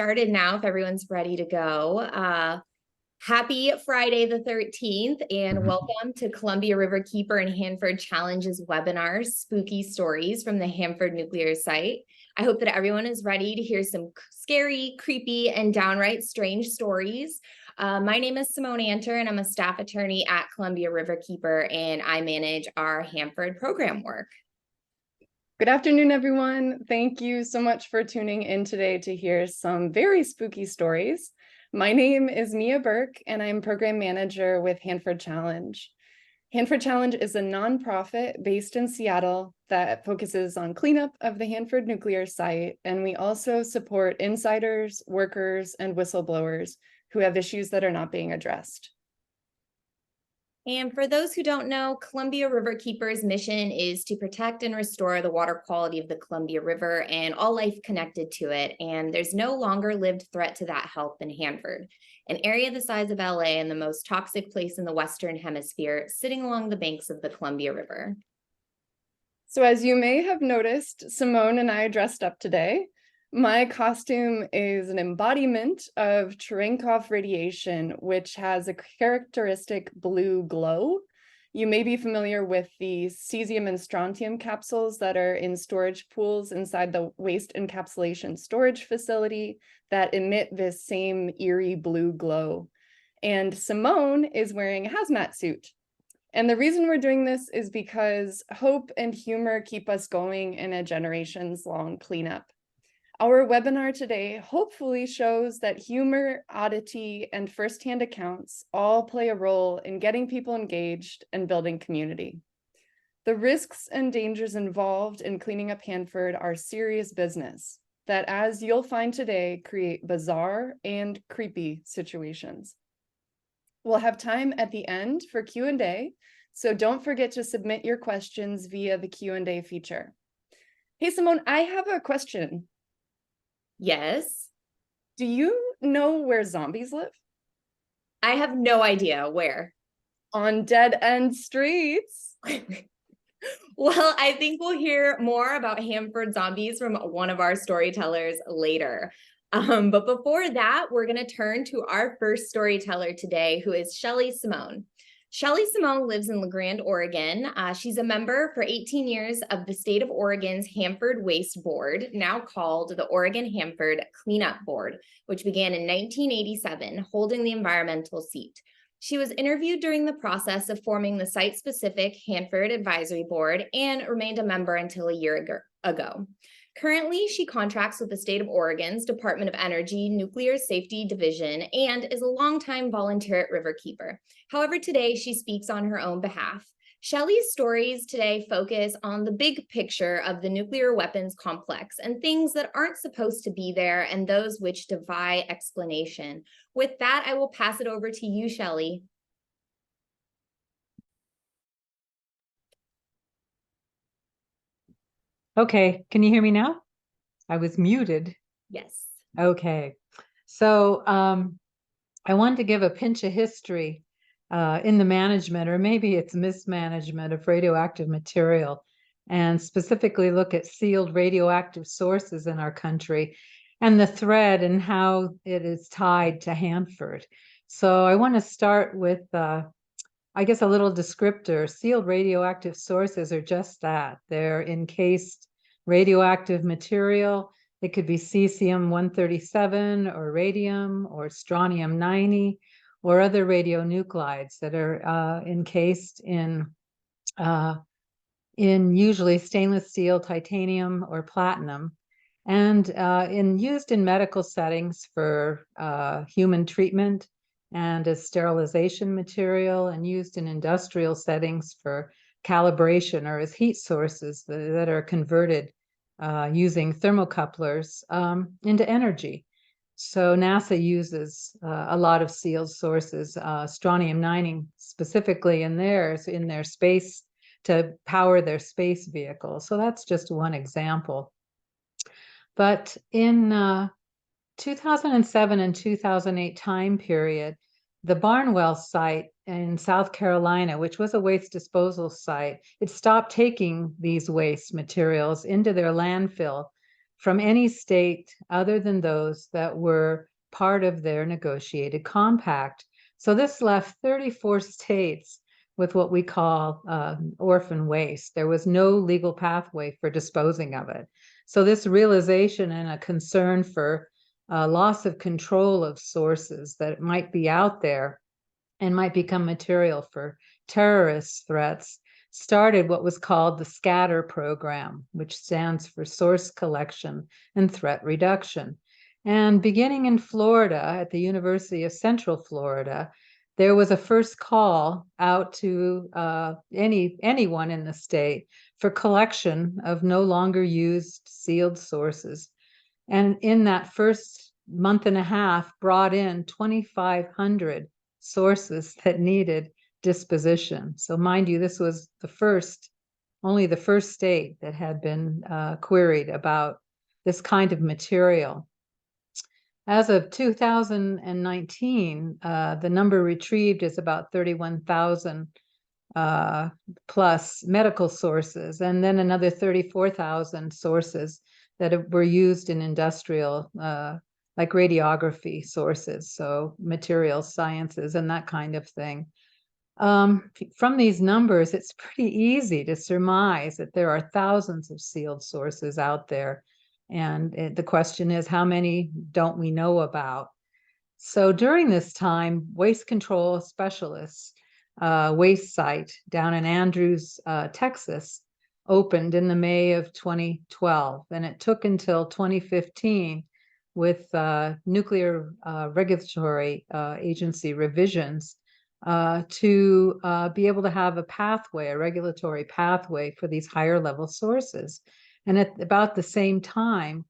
Started now if everyone's ready to go. Happy Friday the 13th and welcome to Columbia Riverkeeper and Hanford Challenges webinar, Spooky Stories from the Hanford Nuclear Site. I hope that everyone is ready to hear some scary, creepy, and downright strange stories. My name is Simone Anter, and I'm a staff attorney at Columbia Riverkeeper, and I manage our Hanford program work. Good afternoon, everyone. Thank you so much for tuning in today to hear some very spooky stories. My name is Mia Burke, and I'm program manager with Hanford Challenge. Hanford Challenge is a nonprofit based in Seattle that focuses on cleanup of the Hanford Nuclear Site, and we also support insiders, workers, and whistleblowers who have issues that are not being addressed. And for those who don't know, Columbia Riverkeeper's mission is to protect and restore the water quality of the Columbia River and all life connected to it. And there's no longer lived threat to that health in Hanford, an area the size of LA and the most toxic place in the Western Hemisphere, sitting along the banks of the Columbia River. So as you may have noticed, Simone and I dressed up today. My costume is an embodiment of Cherenkov radiation, which has a characteristic blue glow. You may be familiar with the cesium and strontium capsules that are in storage pools inside the waste encapsulation storage facility that emit this same eerie blue glow. And Simone is wearing a hazmat suit. And the reason we're doing this is because hope and humor keep us going in a generations-long cleanup. Our webinar today hopefully shows that humor, oddity, and firsthand accounts all play a role in getting people engaged and building community. The risks and dangers involved in cleaning up Hanford are serious business that, as you'll find today, create bizarre and creepy situations. We'll have time at the end for Q&A, so don't forget to submit your questions via the Q&A feature. Hey, Simone, I have a question. Yes. Do you know where zombies live? I have no idea where. On dead-end streets. Well, I think we'll hear more about Hanford zombies from one of our storytellers later. But before that, we're going to turn to our first storyteller today, who is Shelly Simone. Shelly Simone lives in LaGrande, Oregon. She's a member for 18 years of the state of Oregon's Hanford Waste Board, now called the Oregon Hanford Cleanup Board, which began in 1987, holding the environmental seat. She was interviewed during the process of forming the site-specific Hanford Advisory Board and remained a member until a year ago. Currently, she contracts with the state of Oregon's Department of Energy Nuclear Safety Division and is a longtime volunteer at Riverkeeper. However, today she speaks on her own behalf. Shelly's stories today focus on the big picture of the nuclear weapons complex and things that aren't supposed to be there and those which defy explanation. With that, I will pass it over to you, Shelly. Okay, can you hear me now? I was muted. Yes. Okay, so I wanted to give a pinch of history in the management, or maybe it's mismanagement of radioactive material, and specifically look at sealed radioactive sources in our country and the thread and how it is tied to Hanford. So I want to start with I guess a little descriptor. Sealed radioactive sources are just that. They're encased radioactive material. It could be cesium-137 or radium or strontium-90 or other radionuclides that are encased in usually stainless steel, titanium, or platinum, and used in medical settings for human treatment and as sterilization material, and used in industrial settings for calibration or as heat sources that are converted using thermocouplers into energy. So NASA uses a lot of sealed sources, strontium-90 specifically in their space to power their space vehicles. So that's just one example. But in 2007 and 2008 time period, the Barnwell site in South Carolina, which was a waste disposal site, it stopped taking these waste materials into their landfill from any state other than those that were part of their negotiated compact. So this left 34 states with what we call orphan waste. There was no legal pathway for disposing of it. So this realization and a concern for loss of control of sources that might be out there and might become material for terrorist threats started what was called the SCATTER program, which stands for Source Collection and Threat Reduction. And beginning in Florida, at the University of Central Florida, there was a first call out to anyone in the state for collection of no longer used sealed sources. And in that first month and a half, brought in 2,500 sources that needed disposition. So mind you, this was only the first state that had been queried about this kind of material. As of 2019, the number retrieved is about 31,000 plus medical sources, and then another 34,000 sources that were used in industrial, like radiography sources, so materials sciences and that kind of thing. From these numbers, it's pretty easy to surmise that there are thousands of sealed sources out there. And the question is, how many don't we know about? So during this time, waste control specialists, waste site down in Andrews, Texas, opened in the May of 2012. And it took until 2015 with nuclear regulatory agency revisions to be able to have a regulatory pathway for these higher level sources. And at about the same time,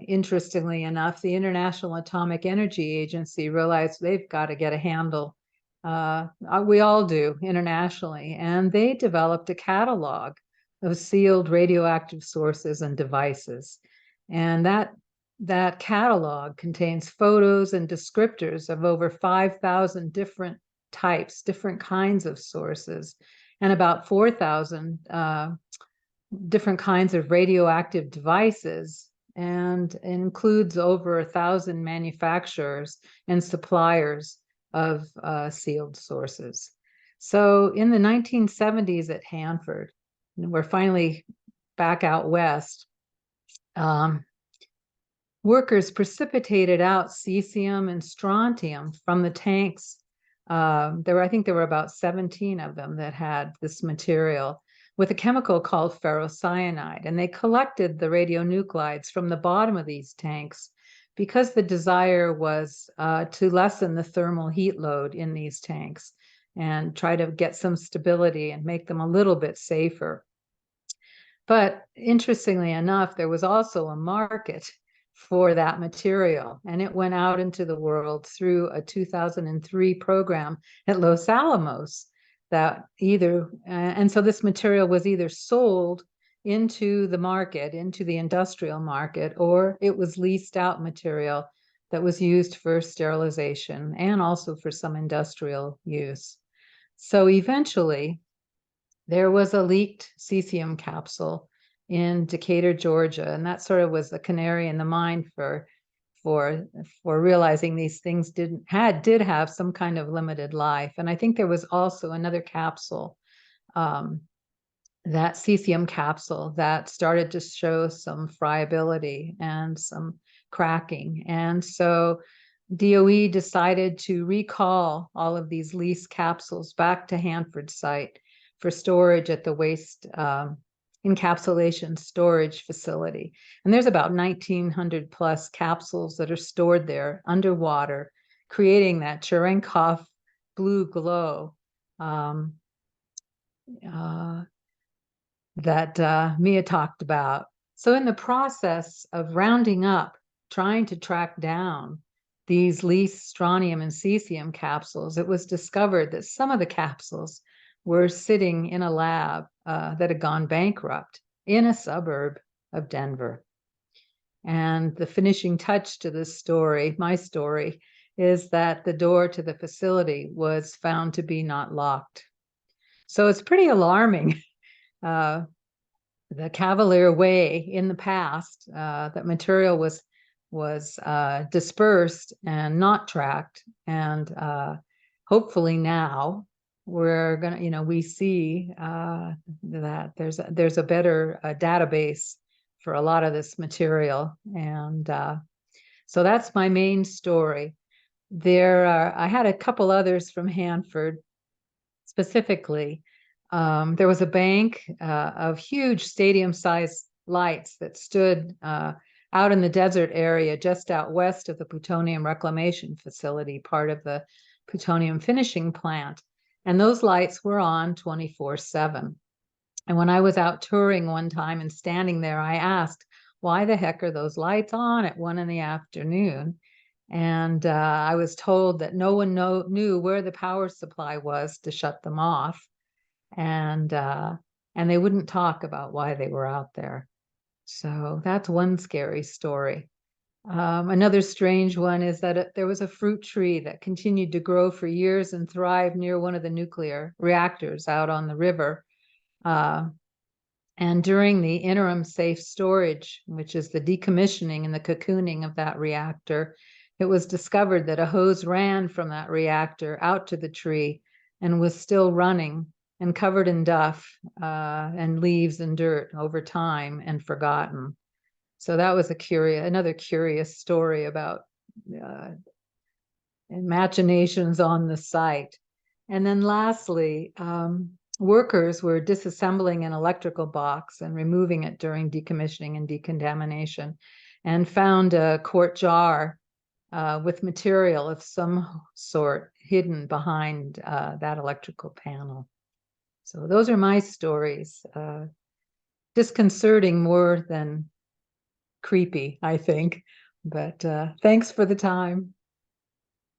interestingly enough, the International Atomic Energy Agency realized they've got to get a handle. We all do internationally, and they developed a catalog of sealed radioactive sources and devices. And that catalog contains photos and descriptors of over 5,000 different types, different kinds of sources, and about 4,000 different kinds of radioactive devices, and includes over 1,000 manufacturers and suppliers of sealed sources. So in the 1970s at Hanford, we're finally back out west, workers precipitated out cesium and strontium from the tanks. I think there were about 17 of them that had this material with a chemical called ferrocyanide. And they collected the radionuclides from the bottom of these tanks because the desire was to lessen the thermal heat load in these tanks and try to get some stability and make them a little bit safer. But interestingly enough, there was also a market for that material, and it went out into the world through a 2003 program at Los Alamos that and so this material was either sold into the market, into the industrial market, or it was leased out material that was used for sterilization and also for some industrial use. So eventually, there was a leaked cesium capsule in Decatur, Georgia, and that sort of was the canary in the mine for realizing these things did have some kind of limited life. And I think there was also another capsule, that cesium capsule, that started to show some friability and some cracking. And so DOE decided to recall all of these leased capsules back to Hanford site for storage at the waste encapsulation storage facility. And there's about 1,900 plus capsules that are stored there underwater, creating that Cherenkov blue glow that Mia talked about. So in the process of rounding up, trying to track down these leased strontium and cesium capsules, it was discovered that some of the capsules were sitting in a lab that had gone bankrupt in a suburb of Denver. And the finishing touch to this story, my story, is that the door to the facility was found to be not locked. So it's pretty alarming the Cavalier Way in the past, that material was dispersed and not tracked. And hopefully now we're gonna, we see that there's a better database for a lot of this material. And so that's my main story. I had a couple others from Hanford specifically. There was a bank of huge stadium-sized lights that stood out in the desert area just out west of the plutonium reclamation facility, part of the plutonium finishing plant. And those lights were on 24/7. And when I was out touring one time and standing there, I asked, why the heck are those lights on at 1 p.m? And I was told that no one knew where the power supply was to shut them off. And they wouldn't talk about why they were out there. So that's one scary story. Another strange one is that there was a fruit tree that continued to grow for years and thrive near one of the nuclear reactors out on the river. And during the interim safe storage, which is the decommissioning and the cocooning of that reactor, it was discovered that a hose ran from that reactor out to the tree and was still running and covered in duff and leaves and dirt over time and forgotten. So that was another curious story about imaginations on the site. And then lastly, workers were disassembling an electrical box and removing it during decommissioning and decontamination, and found a quart jar with material of some sort hidden behind that electrical panel. So those are my stories. Disconcerting more than creepy, I think. But thanks for the time.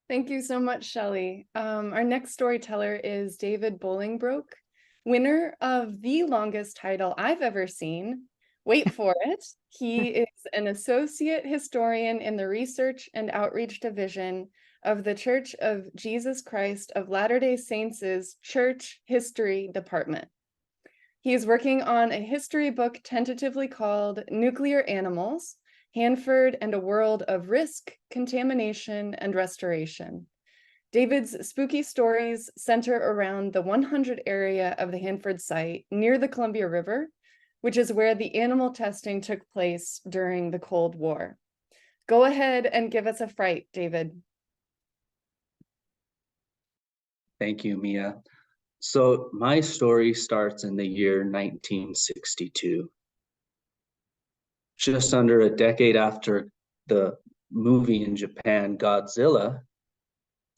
Thank you so much, Shelley. Our next storyteller is David Bolingbroke, winner of the longest title I've ever seen. Wait for it. He is an associate historian in the Research and Outreach Division of the Church of Jesus Christ of Latter-day Saints' Church History Department. He is working on a history book tentatively called Nuclear Animals, Hanford and a World of Risk, Contamination, and Restoration. David's spooky stories center around the 100 area of the Hanford site near the Columbia River, which is where the animal testing took place during the Cold War. Go ahead and give us a fright, David. Thank you, Mia. So my story starts in the year 1962. Just under a decade after the movie in Japan, Godzilla,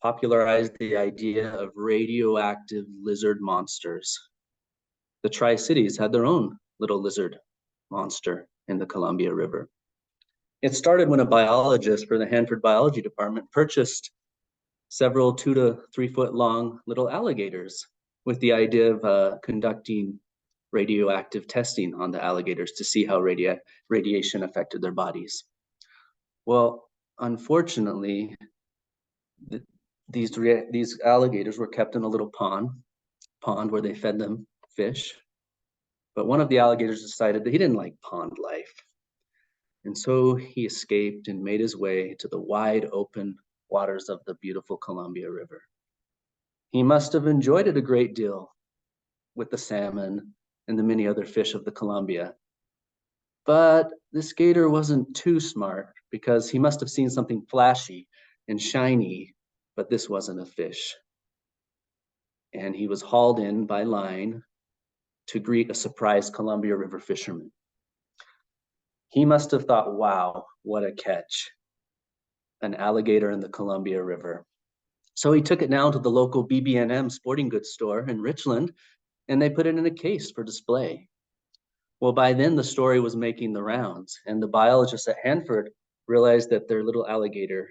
popularized the idea of radioactive lizard monsters. The Tri-Cities had their own little lizard monster in the Columbia River. It started when a biologist for the Hanford Biology Department purchased several 2 to 3 foot long little alligators with the idea of conducting radioactive testing on the alligators to see how radiation affected their bodies. Well, unfortunately, these alligators were kept in a little pond where they fed them fish. But one of the alligators decided that he didn't like pond life. And so he escaped and made his way to the wide open waters of the beautiful Columbia River. He must have enjoyed it a great deal with the salmon and the many other fish of the Columbia. But this gator wasn't too smart because he must have seen something flashy and shiny, but this wasn't a fish. And he was hauled in by line to greet a surprised Columbia River fisherman. He must have thought, wow, what a catch. An alligator in the Columbia River. So he took it down to the local BB&M sporting goods store in Richland, and they put it in a case for display. Well, by then the story was making the rounds, and the biologists at Hanford realized that their little alligator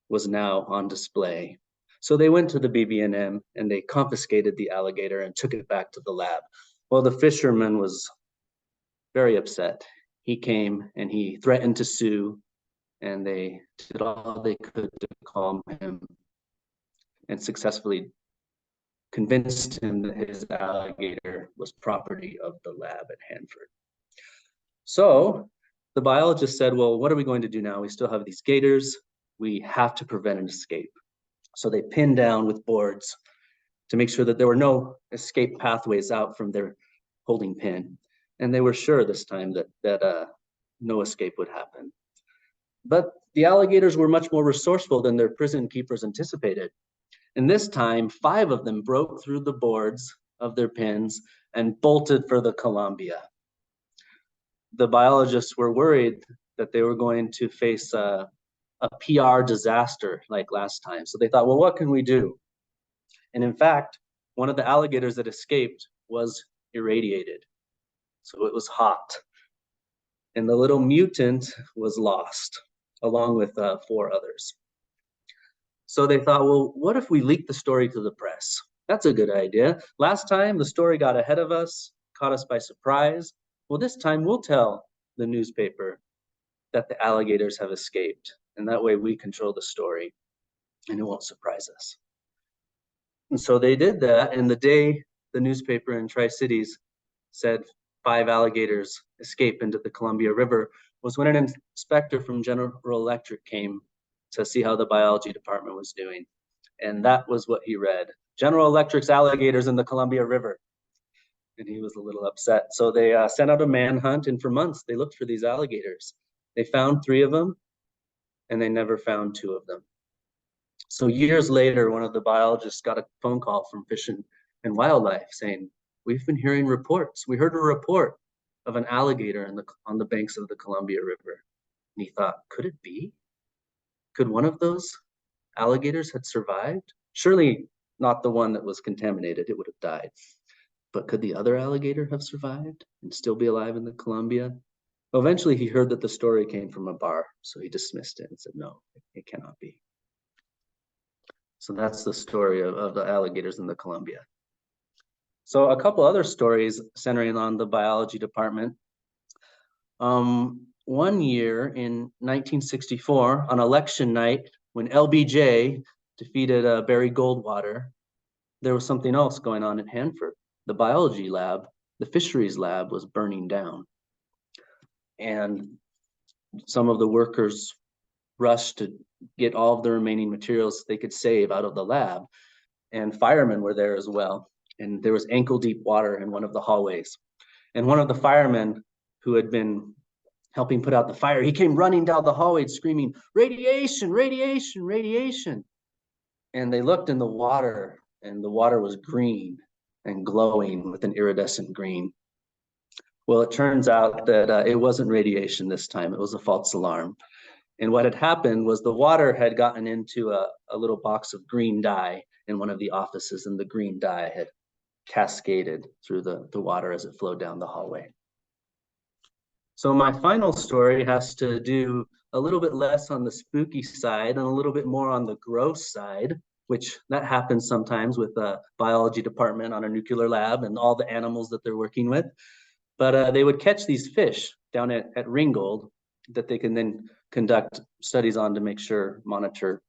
was now on display. So they went to the BB&M and they confiscated the alligator and took it back to the lab. Well, the fisherman was very upset. He came and he threatened to sue, and they did all they could to calm him and successfully convinced him that his alligator was property of the lab at Hanford. So the biologist said, well, what are we going to do now? We still have these gators. We have to prevent an escape. So they pinned down with boards to make sure that there were no escape pathways out from their holding pen. And they were sure this time that no escape would happen. But the alligators were much more resourceful than their prison keepers anticipated. And this time, 5 of them broke through the boards of their pens and bolted for the Columbia. The biologists were worried that they were going to face a PR disaster like last time. So they thought, well, what can we do? And in fact, one of the alligators that escaped was irradiated. So it was hot. And the little mutant was lost, along with 4 others. So they thought, well, what if we leak the story to the press? That's a good idea. Last time, the story got ahead of us, caught us by surprise. Well, this time we'll tell the newspaper that the alligators have escaped. And that way we control the story and it won't surprise us. And so they did that. And the day the newspaper in Tri-Cities said 5 alligators escaped into the Columbia River was when an inspector from General Electric came to see how the biology department was doing. And that was what he read. General Electric's alligators in the Columbia River. And he was a little upset. So they sent out a manhunt, and for months they looked for these alligators. They found 3 of them, and they never found 2 of them. So years later, one of the biologists got a phone call from Fish and Wildlife saying, we've been hearing reports. We heard a report of an alligator on the banks of the Columbia River. And he thought, could it be? Could one of those alligators had survived? Surely not the one that was contaminated, it would have died. But could the other alligator have survived and still be alive in the Columbia? Well, eventually he heard that the story came from a bar, so he dismissed it and said, no, it cannot be. So that's the story of the alligators in the Columbia. So a couple other stories centering on the biology department. One year in 1964, on election night, when LBJ defeated Barry Goldwater, there was something else going on at Hanford. The biology lab, the fisheries lab, was burning down. And some of the workers rushed to get all of the remaining materials they could save out of the lab. And firemen were there as well. And there was ankle-deep water in one of the hallways. And one of the firemen who had been helping put out the fire, he came running down the hallway screaming, radiation, radiation, radiation. And they looked in the water, and the water was green and glowing with an iridescent green. Well, it turns out that it wasn't radiation this time. It was a false alarm. And what had happened was the water had gotten into a little box of green dye in one of the offices, and the green dye had cascaded through the water as it flowed down the hallway. So my final story has to do a little bit less on the spooky side and a little bit more on the gross side, which that happens sometimes with the biology department on a nuclear lab and all the animals that they're working with. But they would catch these fish down at Ringgold that they can then conduct studies on to monitor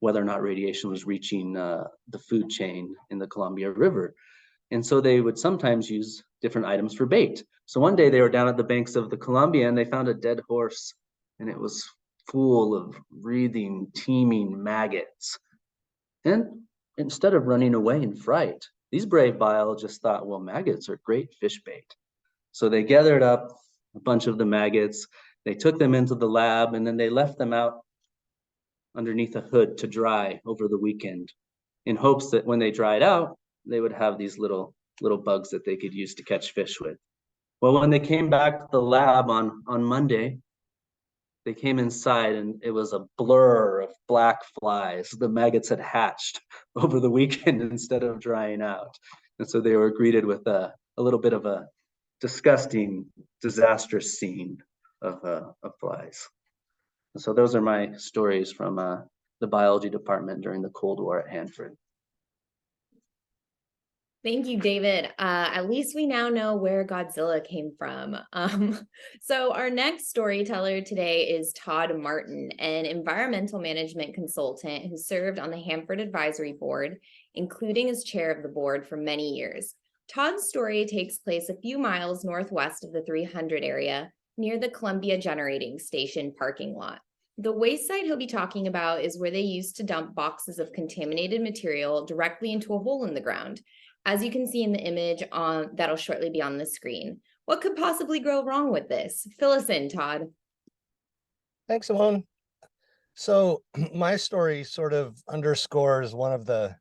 whether or not radiation was reaching the food chain in the Columbia River. And so they would sometimes use different items for bait. So one day they were down at the banks of the Columbia and they found a dead horse, and it was full of breathing, teeming maggots. And instead of running away in fright, these brave biologists thought, well, maggots are great fish bait. So they gathered up a bunch of the maggots, they took them into the lab, and then they left them out underneath a hood to dry over the weekend in hopes that when they dried out, they would have these little bugs that they could use to catch fish with. Well, when they came back to the lab on Monday, they came inside and it was a blur of black flies. The maggots had hatched over the weekend instead of drying out. And so they were greeted with a little bit of a disgusting, disastrous scene of flies. And so those are my stories from the biology department during the Cold War at Hanford. Thank you, David. At least we now know where Godzilla came from. So our next storyteller today is Todd Martin, an environmental management consultant who served on the Hanford Advisory Board, including as chair of the board for many years. Todd's story takes place a few miles northwest of the 300 area, near the Columbia Generating Station parking lot. The waste site he'll be talking about is where they used to dump boxes of contaminated material directly into a hole in the ground, as you can see in the image that'll shortly be on the screen. What could possibly go wrong with this? Fill us in, Todd. Thanks, Simone. So my story sort of underscores one of the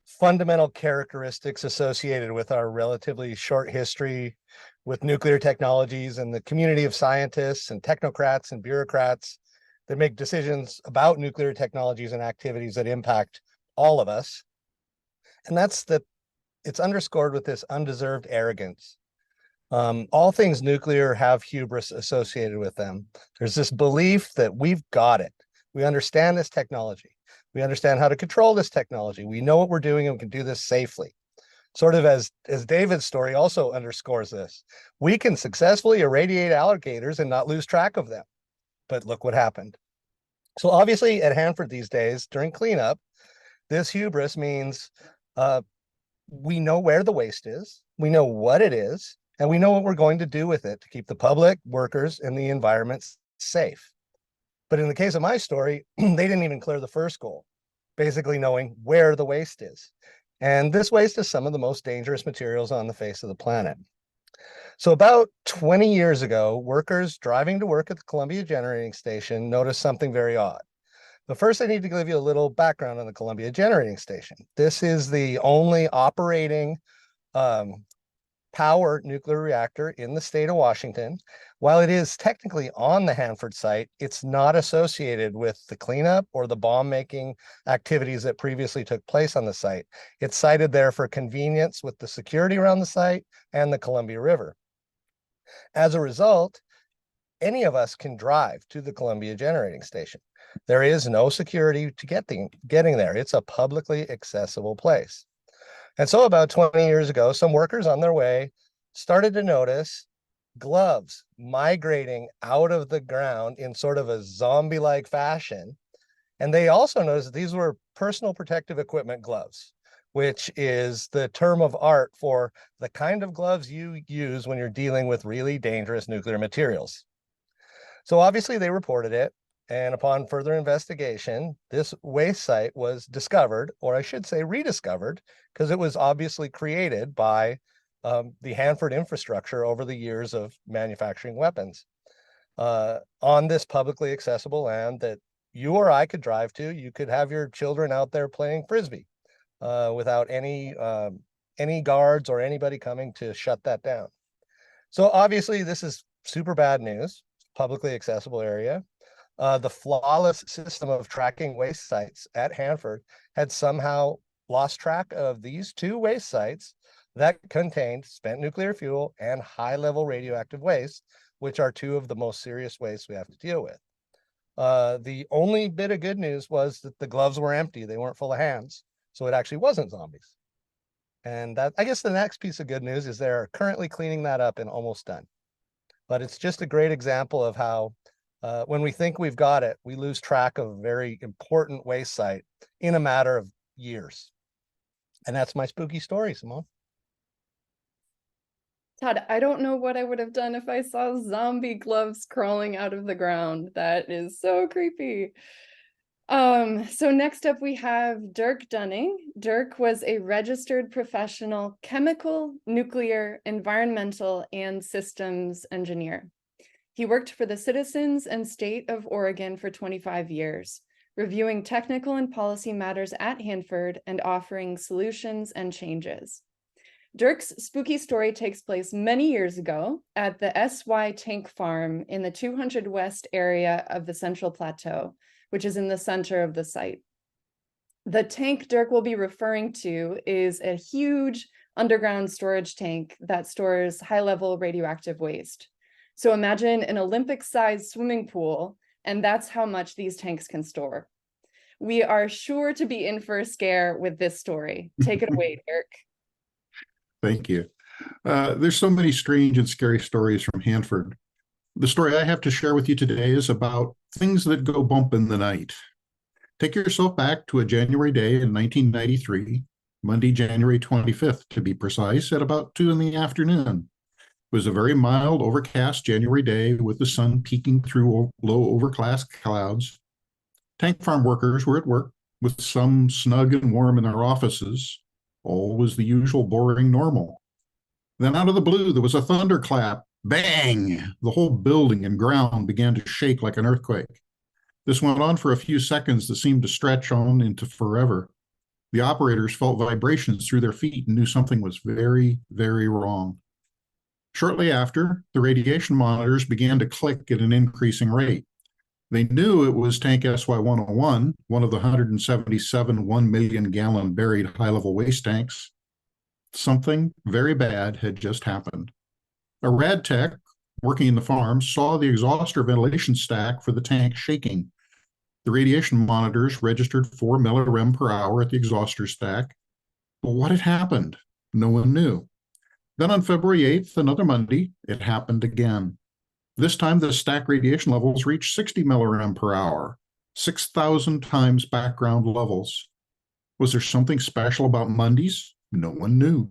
fundamental characteristics associated with our relatively short history with nuclear technologies and the community of scientists and technocrats and bureaucrats that make decisions about nuclear technologies and activities that impact all of us. And that's that it's underscored with this undeserved arrogance. All things nuclear have hubris associated with them. There's this belief that we've got it. We understand this technology. We understand how to control this technology. We know what we're doing and we can do this safely. Sort of as David's story also underscores this. We can successfully irradiate alligators and not lose track of them. But look what happened. So obviously at Hanford these days, during cleanup, this hubris means we know where the waste is, we know what it is, and we know what we're going to do with it to keep the public, workers, and the environment safe. But in the case of my story, they didn't even clear the first goal, basically knowing where the waste is. And this waste is some of the most dangerous materials on the face of the planet. So about 20 years ago, workers driving to work at the Columbia Generating Station noticed something very odd. But first, I need to give you a little background on the Columbia Generating Station. This is the only operating power nuclear reactor in the state of Washington. While it is technically on the Hanford site, it's not associated with the cleanup or the bomb-making activities that previously took place on the site. It's sited there for convenience with the security around the site and the Columbia River. As a result, any of us can drive to the Columbia Generating Station. There is no security to getting there. It's a publicly accessible place. And so about 20 years ago, some workers on their way started to notice gloves migrating out of the ground in sort of a zombie-like fashion. And they also noticed that these were personal protective equipment gloves, which is the term of art for the kind of gloves you use when you're dealing with really dangerous nuclear materials. So obviously they reported it. And upon further investigation, this waste site was discovered, or I should say rediscovered, because it was obviously created by the Hanford infrastructure over the years of manufacturing weapons. On this publicly accessible land that you or I could drive to, you could have your children out there playing Frisbee without any guards or anybody coming to shut that down. So obviously this is super bad news, publicly accessible area. The flawless system of tracking waste sites at Hanford had somehow lost track of these two waste sites that contained spent nuclear fuel and high-level radioactive waste, which are two of the most serious wastes we have to deal with. The only bit of good news was that the gloves were empty. They weren't full of hands, so it actually wasn't zombies. And that, I guess the next piece of good news is they're currently cleaning that up and almost done. But it's just a great example of how when we think we've got it, we lose track of a very important waste site in a matter of years. And that's my spooky story, Simone. Todd, I don't know what I would have done if I saw zombie gloves crawling out of the ground. That is so creepy. So next up we have Dirk Dunning. Dirk was a registered professional chemical, nuclear, environmental, and systems engineer. He worked for the citizens and state of Oregon for 25 years, reviewing technical and policy matters at Hanford and offering solutions and changes. Dirk's spooky story takes place many years ago at the SY Tank Farm in the 200 West area of the Central Plateau, which is in the center of the site. The tank Dirk will be referring to is a huge underground storage tank that stores high-level radioactive waste. So imagine an Olympic-sized swimming pool, and that's how much these tanks can store. We are sure to be in for a scare with this story. Take it away, Dirk. Thank you. There's so many strange and scary stories from Hanford. The story I have to share with you today is about things that go bump in the night. Take yourself back to a January day in 1993, Monday, January 25th, to be precise, at about 2 in the afternoon. It was a very mild, overcast January day with the sun peeking through low overcast clouds. Tank farm workers were at work, with some snug and warm in their offices. All was the usual boring normal. Then out of the blue, there was a thunderclap. Bang! The whole building and ground began to shake like an earthquake. This went on for a few seconds that seemed to stretch on into forever. The operators felt vibrations through their feet and knew something was very, very wrong. Shortly after, the radiation monitors began to click at an increasing rate. They knew it was tank SY-101, one of the 177 1 million gallon buried high-level waste tanks. Something very bad had just happened. A rad tech working in the farm saw the exhauster ventilation stack for the tank shaking. The radiation monitors registered 4 millirem per hour at the exhauster stack. But what had happened? No one knew. Then on February 8th, another Monday, it happened again. This time the stack radiation levels reached 60 millirem per hour, 6,000 times background levels. Was there something special about Mondays? No one knew.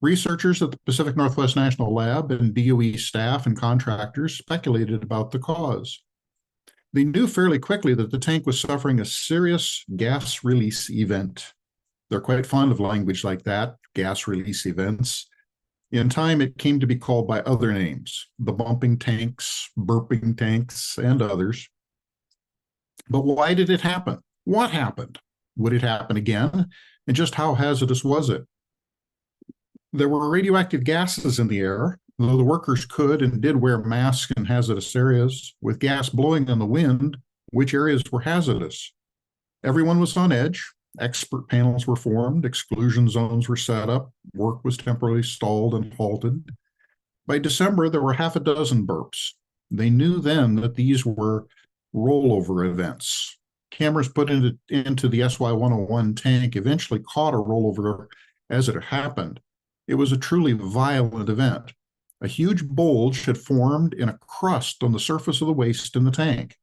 Researchers at the Pacific Northwest National Lab and D.O.E. staff and contractors speculated about the cause. They knew fairly quickly that the tank was suffering a serious gas release event. They're quite fond of language like that, gas release events. In time, it came to be called by other names, the bumping tanks, burping tanks, and others. But why did it happen? What happened? Would it happen again? And just how hazardous was it? There were radioactive gases in the air, though the workers could and did wear masks in hazardous areas. With gas blowing in the wind, which areas were hazardous? Everyone was on edge. Expert panels were formed. Exclusion zones were set up. Work was temporarily stalled and halted. By December, there were half a dozen burps. They knew then that these were rollover events. Cameras put into the SY-101 tank eventually caught a rollover as it happened. It was a truly violent event. A huge bulge had formed in a crust on the surface of the waste in the tank.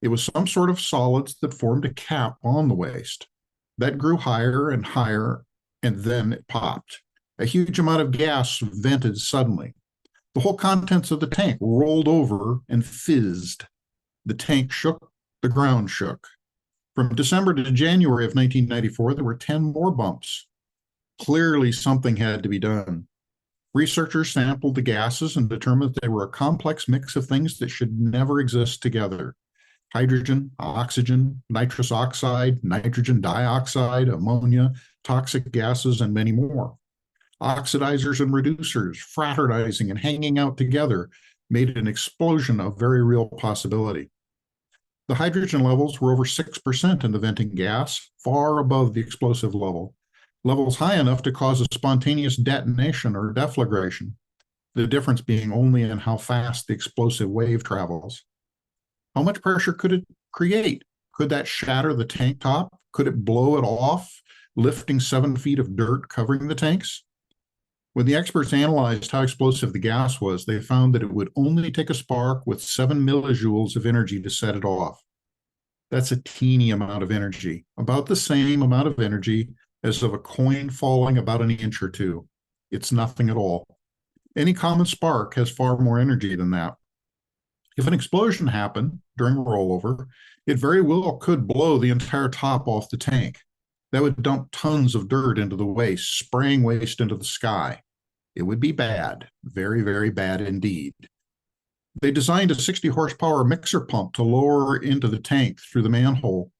It was some sort of solids that formed a cap on the waste. That grew higher and higher, and then it popped. A huge amount of gas vented suddenly. The whole contents of the tank rolled over and fizzed. The tank shook, the ground shook. From December to January of 1994, there were 10 more bumps. Clearly, something had to be done. Researchers sampled the gases and determined that they were a complex mix of things that should never exist together. Hydrogen, oxygen, nitrous oxide, nitrogen dioxide, ammonia, toxic gases, and many more. Oxidizers and reducers, fraternizing and hanging out together, made an explosion of very real possibility. The hydrogen levels were over 6% in the venting gas, far above the explosive level. Levels high enough to cause a spontaneous detonation or deflagration, the difference being only in how fast the explosive wave travels. How much pressure could it create? Could that shatter the tank top? Could it blow it off, lifting 7 feet of dirt covering the tanks? When the experts analyzed how explosive the gas was, they found that it would only take a spark with 7 millijoules of energy to set it off. That's a teeny amount of energy, about the same amount of energy as of a coin falling about an inch or two. It's nothing at all. Any common spark has far more energy than that. If an explosion happened during a rollover, it very well could blow the entire top off the tank. That would dump tons of dirt into the waste, spraying waste into the sky. It would be bad, very, very bad indeed. They designed a 60 horsepower mixer pump to lower into the tank through the manhole.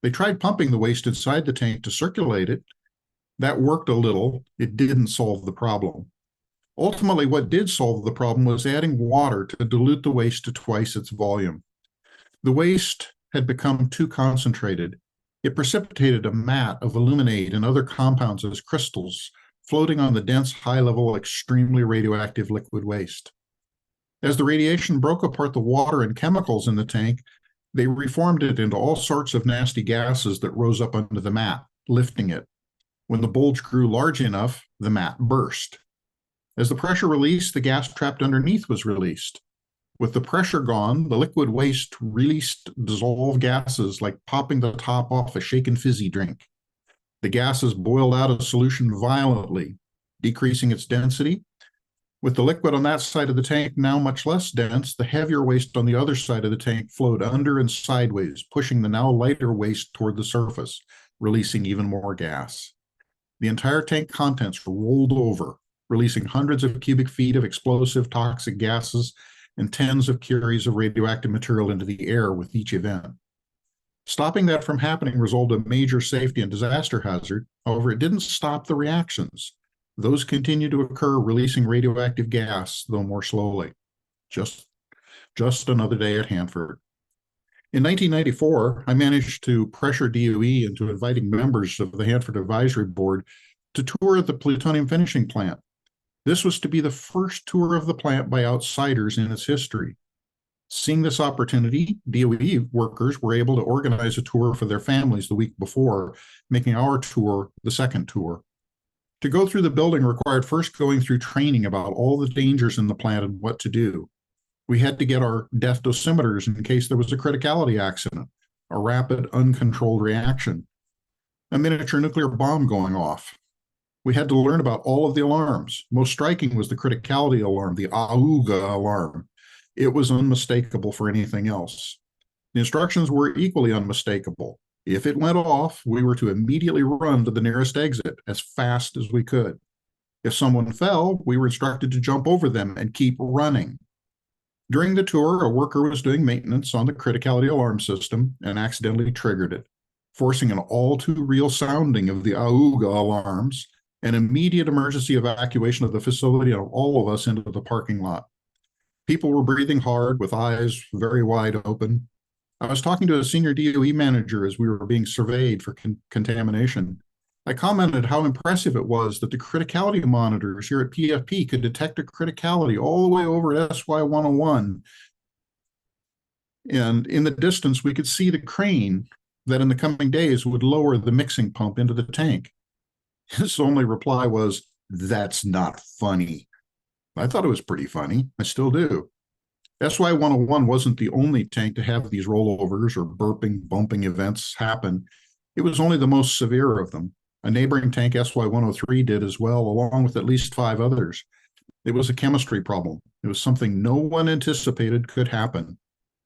They tried pumping the waste inside the tank to circulate it. That worked a little. It didn't solve the problem. Ultimately, what did solve the problem was adding water to dilute the waste to twice its volume. The waste had become too concentrated. It precipitated a mat of aluminate and other compounds as crystals, floating on the dense, high-level, extremely radioactive liquid waste. As the radiation broke apart the water and chemicals in the tank, they reformed it into all sorts of nasty gases that rose up under the mat, lifting it. When the bulge grew large enough, the mat burst. As the pressure released, the gas trapped underneath was released. With the pressure gone, the liquid waste released dissolved gases like popping the top off a shaken fizzy drink. The gases boiled out of solution violently, decreasing its density. With the liquid on that side of the tank now much less dense, the heavier waste on the other side of the tank flowed under and sideways, pushing the now lighter waste toward the surface, releasing even more gas. The entire tank contents rolled over, releasing hundreds of cubic feet of explosive toxic gases and tens of curies of radioactive material into the air with each event. Stopping that from happening resolved a major safety and disaster hazard. However, it didn't stop the reactions. Those continue to occur, releasing radioactive gas, though more slowly. Just another day at Hanford. In 1994, I managed to pressure D.O.E. into inviting members of the Hanford Advisory Board to tour the plutonium finishing plant. This was to be the first tour of the plant by outsiders in its history. Seeing this opportunity, D.O.E. workers were able to organize a tour for their families the week before, making our tour the second tour. To go through the building required first going through training about all the dangers in the plant and what to do. We had to get our death dosimeters in case there was a criticality accident, a rapid, uncontrolled reaction, a miniature nuclear bomb going off. We had to learn about all of the alarms. Most striking was the criticality alarm, the AUGA alarm. It was unmistakable for anything else. The instructions were equally unmistakable. If it went off, we were to immediately run to the nearest exit as fast as we could. If someone fell, we were instructed to jump over them and keep running. During the tour, a worker was doing maintenance on the criticality alarm system and accidentally triggered it, forcing an all too real sounding of the AUGA alarms and immediate emergency evacuation of the facility and all of us into the parking lot. People were breathing hard with eyes very wide open. I was talking to a senior D.O.E. manager as we were being surveyed for contamination. I commented how impressive it was that the criticality monitors here at PFP could detect a criticality all the way over at SY-101. And in the distance, we could see the crane that in the coming days would lower the mixing pump into the tank. His only reply was, "That's not funny." I thought it was pretty funny. I still do. SY-101 wasn't the only tank to have these rollovers or burping, bumping events happen. It was only the most severe of them. A neighboring tank, SY-103, did as well, along with at least 5 others. It was a chemistry problem. It was something no one anticipated could happen.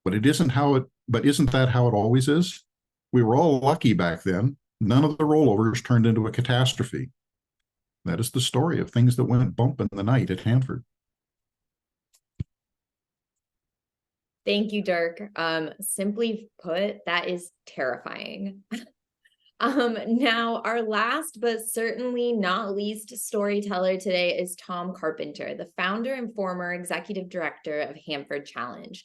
But isn't that how it always is? We were all lucky back then. None of the rollovers turned into a catastrophe. That is the story of things that went bump in the night at Hanford. Thank you, Dirk. Simply put, that is terrifying. Now, our last but certainly not least storyteller today is Tom Carpenter, the founder and former executive director of Hanford Challenge.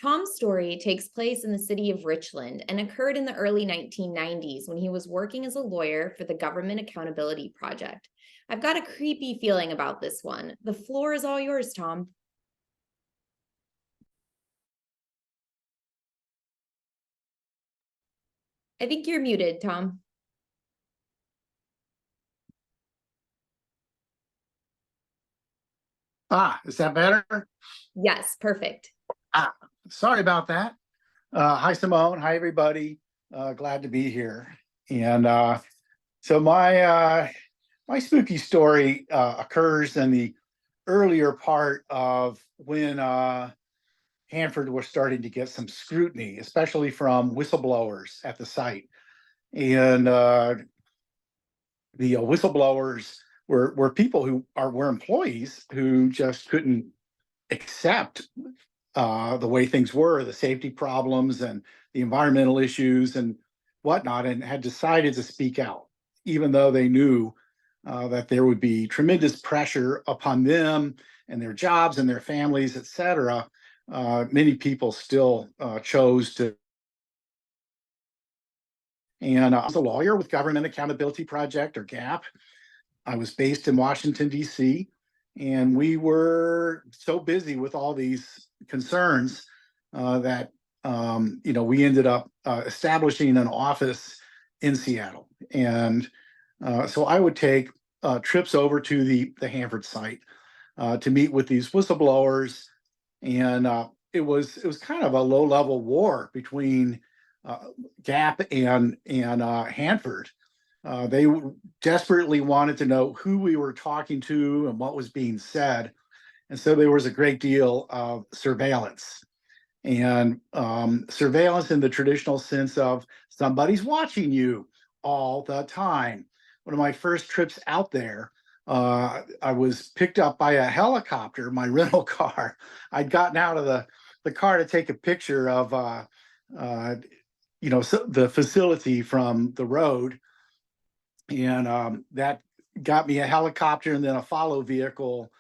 Tom's story takes place in the city of Richland and occurred in the early 1990s when he was working as a lawyer for the Government Accountability Project. I've got a creepy feeling about this one. The floor is all yours, Tom. I think you're muted, Tom. Is that better? Yes, perfect. Sorry about that. Hi, Simone. Hi, everybody. Glad to be here. And so my spooky story occurs in the earlier part of when Hanford was starting to get some scrutiny, especially from whistleblowers at the site. And the whistleblowers were people who were employees who just couldn't accept the way things were, the safety problems and the environmental issues and whatnot, and had decided to speak out, even though they knew that there would be tremendous pressure upon them and their jobs and their families, etc. Many people still chose to. And I was a lawyer with Government Accountability Project, or GAP. I was based in Washington, D.C., and we were so busy with all these concerns that we ended up establishing an office in Seattle. And So I would take trips over to the Hanford site to meet with these whistleblowers, and it was kind of a low level war between GAP and Hanford. They desperately wanted to know who we were talking to and what was being said, and so there was a great deal of surveillance. And surveillance in the traditional sense of somebody's watching you all the time. One of my first trips out there, I was picked up by a helicopter, my rental car. I'd gotten out of the car to take a picture of the facility from the road, and that got me a helicopter and then a follow vehicle,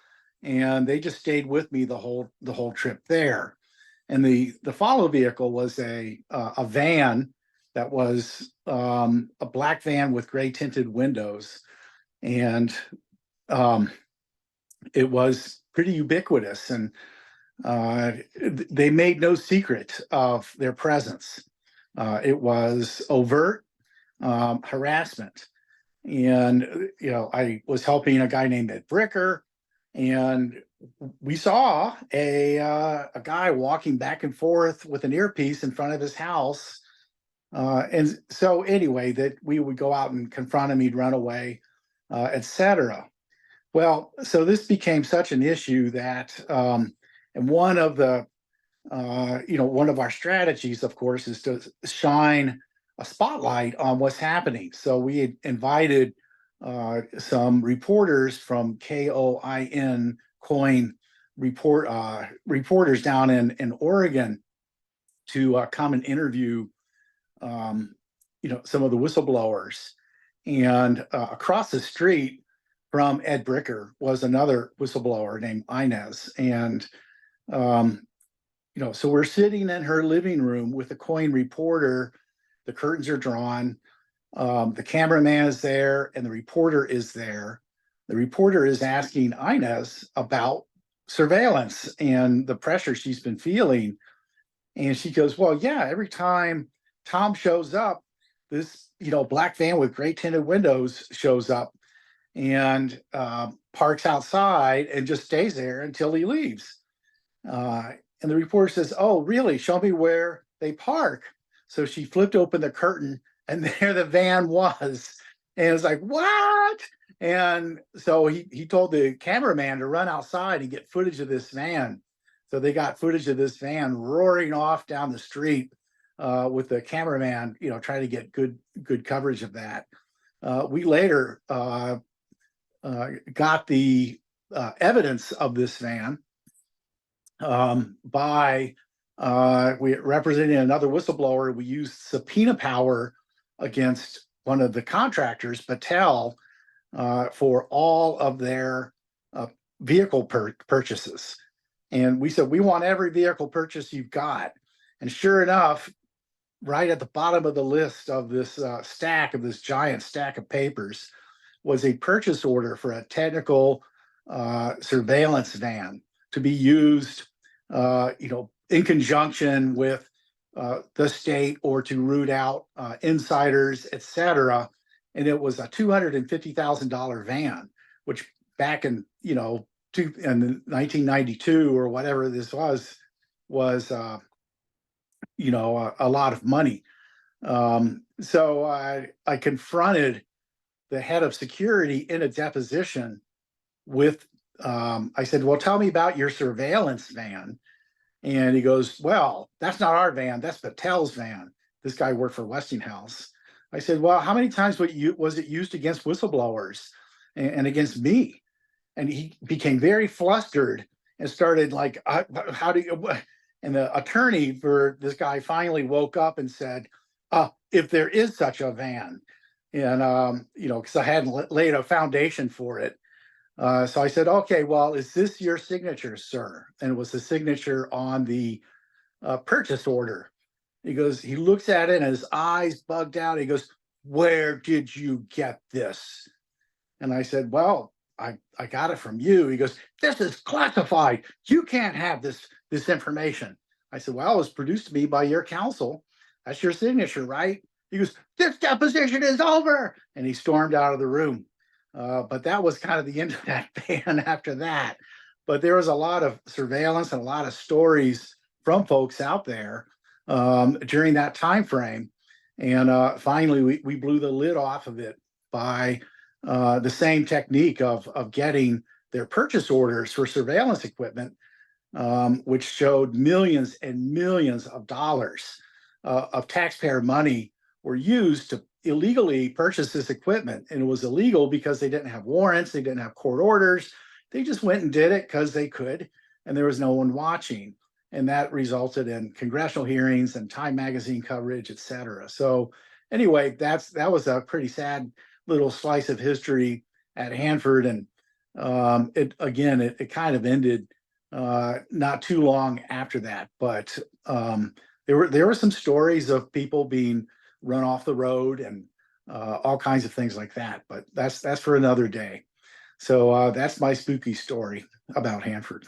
and they just stayed with me the whole trip there. And the follow vehicle was a van that was a black van with gray tinted windows, and it was pretty ubiquitous. And they made no secret of their presence. It was overt harassment. And I was helping a guy named Ed Bricker, and we saw a guy walking back and forth with an earpiece in front of his house. And so anyway, that we would go out and confront him, he'd run away, etc. Well, so this became such an issue that, and one of our strategies, of course, is to shine a spotlight on what's happening. So we had invited some reporters from KOIN reporters down in Oregon to come and interview some of the whistleblowers. And across the street from Ed Bricker was another whistleblower named Inez. And so we're sitting in her living room with a COIN reporter. The curtains are drawn. The cameraman is there and the reporter is there. The reporter is asking Inez about surveillance and the pressure she's been feeling. And she goes, well, yeah, every time Tom shows up, this, black van with gray tinted windows shows up and parks outside and just stays there until he leaves. And the reporter says, oh, really? Show me where they park. So she flipped open the curtain and there the van was. And it was like, what? And so he told the cameraman to run outside and get footage of this van. So they got footage of this van roaring off down the street with the cameraman, trying to get good coverage of that. We later got the evidence of this van by we representing another whistleblower. We used subpoena power against one of the contractors, Battelle, for all of their vehicle purchases. And we said, we want every vehicle purchase you've got. And sure enough, right at the bottom of the list of this giant stack of papers was a purchase order for a technical surveillance van to be used, in conjunction with the state or to root out insiders, etc. And it was a $250,000 van, which back in, in 1992 or whatever this was a lot of money. So I confronted the head of security in a deposition with, I said, well, tell me about your surveillance van. And he goes, well, that's not our van. That's Battelle's van. This guy worked for Westinghouse. I said, well, how many times was it used against whistleblowers and against me? And he became very flustered and started like, how do you, and the attorney for this guy finally woke up and said, if there is such a van, and, because I hadn't laid a foundation for it. So I said, okay, well, is this your signature, sir? And it was the signature on the purchase order. He goes, he looks at it and his eyes bugged out. He goes, where did you get this? And I said, well, I got it from you. He goes, this is classified. You can't have this information. I said, well, it was produced to me by your counsel. That's your signature, right? He goes, "This deposition is over," and he stormed out of the room. But that was kind of the end of that ban after that. But there was a lot of surveillance and a lot of stories from folks out there during that time frame. And finally, we blew the lid off of it by the same technique of getting their purchase orders for surveillance equipment, which showed millions and millions of dollars of taxpayer money were used to illegally purchase this equipment. And it was illegal because they didn't have warrants, they didn't have court orders. They just went and did it because they could, and there was no one watching. And that resulted in congressional hearings and Time magazine coverage, et cetera. So anyway, that was a pretty sad little slice of history at Hanford. And it kind of ended not too long after that. But there were some stories of people being run off the road and all kinds of things like that. But that's for another day. So that's my spooky story about Hanford.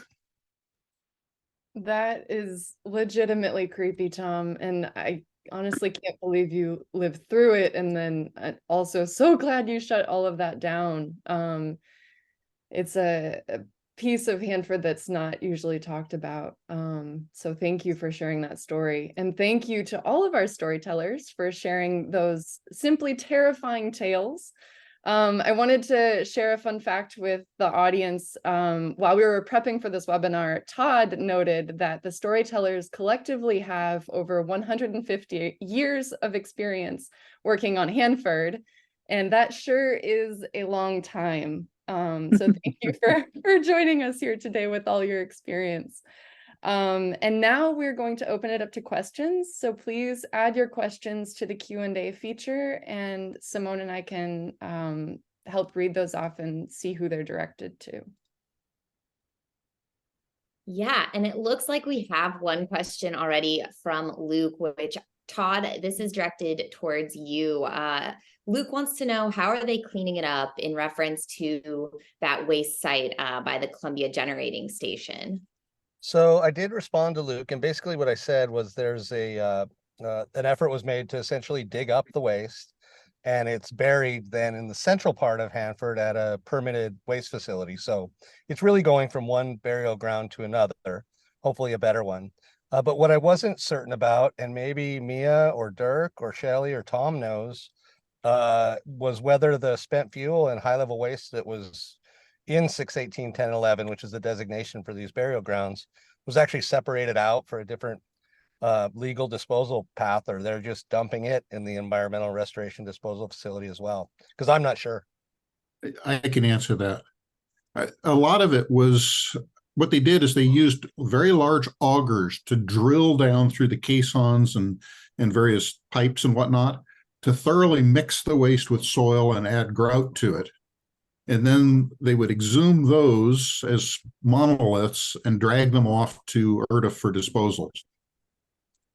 That is legitimately creepy, Tom. And I honestly can't believe you lived through it. And then also so glad you shut all of that down. It's a piece of Hanford that's not usually talked about. So thank you for sharing that story. And thank you to all of our storytellers for sharing those simply terrifying tales. I wanted to share a fun fact with the audience. While we were prepping for this webinar, Todd noted that the storytellers collectively have over 150 years of experience working on Hanford, and that sure is a long time. So thank you for joining us here today with all your experience. And now we're going to open it up to questions. So please add your questions to the Q&A feature, and Simone and I can help read those off and see who they're directed to. Yeah, and it looks like we have one question already from Luke, which Todd, this is directed towards you. Luke wants to know, how are they cleaning it up in reference to that waste site by the Columbia Generating Station? So I did respond to Luke, and basically what I said was there's an effort was made to essentially dig up the waste, and it's buried then in the central part of Hanford at a permitted waste facility. So it's really going from one burial ground to another, hopefully a better one. But what I wasn't certain about, and maybe Mia or Dirk or Shelley or Tom knows, was whether the spent fuel and high level waste that was in 618, 10, 11, which is the designation for these burial grounds, was actually separated out for a different legal disposal path, or they're just dumping it in the environmental restoration disposal facility as well, because I'm not sure. I can answer that. A lot of it was, what they did is they used very large augers to drill down through the caissons and various pipes and whatnot to thoroughly mix the waste with soil and add grout to it. And then they would exhume those as monoliths and drag them off to ERDA for disposals.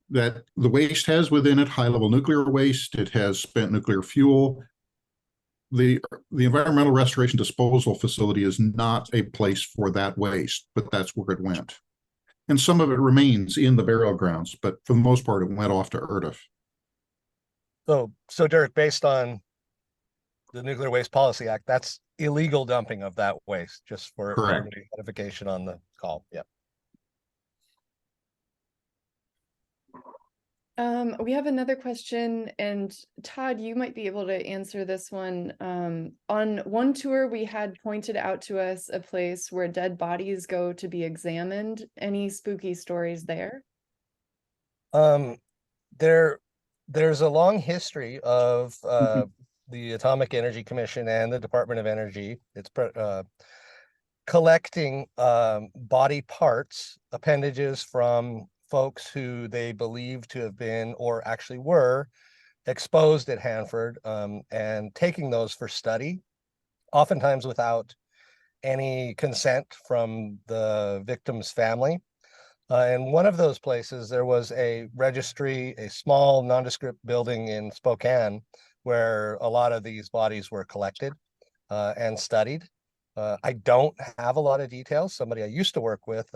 That the waste has within it high-level nuclear waste, it has spent nuclear fuel. The environmental restoration disposal facility is not a place for that waste, but that's where it went. And some of it remains in the burial grounds, but for the most part, it went off to ERDA. So Dirk, based on the Nuclear Waste Policy Act, that's illegal dumping of that waste, just for clarification on the call. Yeah. We have another question, and Todd, you might be able to answer this one. On one tour, we had pointed out to us a place where dead bodies go to be examined. Any spooky stories there? There's a long history of the Atomic Energy Commission and the Department of Energy. It's collecting body parts, appendages from folks who they believe to have been or actually were exposed at Hanford, and taking those for study, oftentimes without any consent from the victim's family. And one of those places, there was a registry, a small nondescript building in Spokane, where a lot of these bodies were collected and studied. I don't have a lot of details. Somebody I used to work with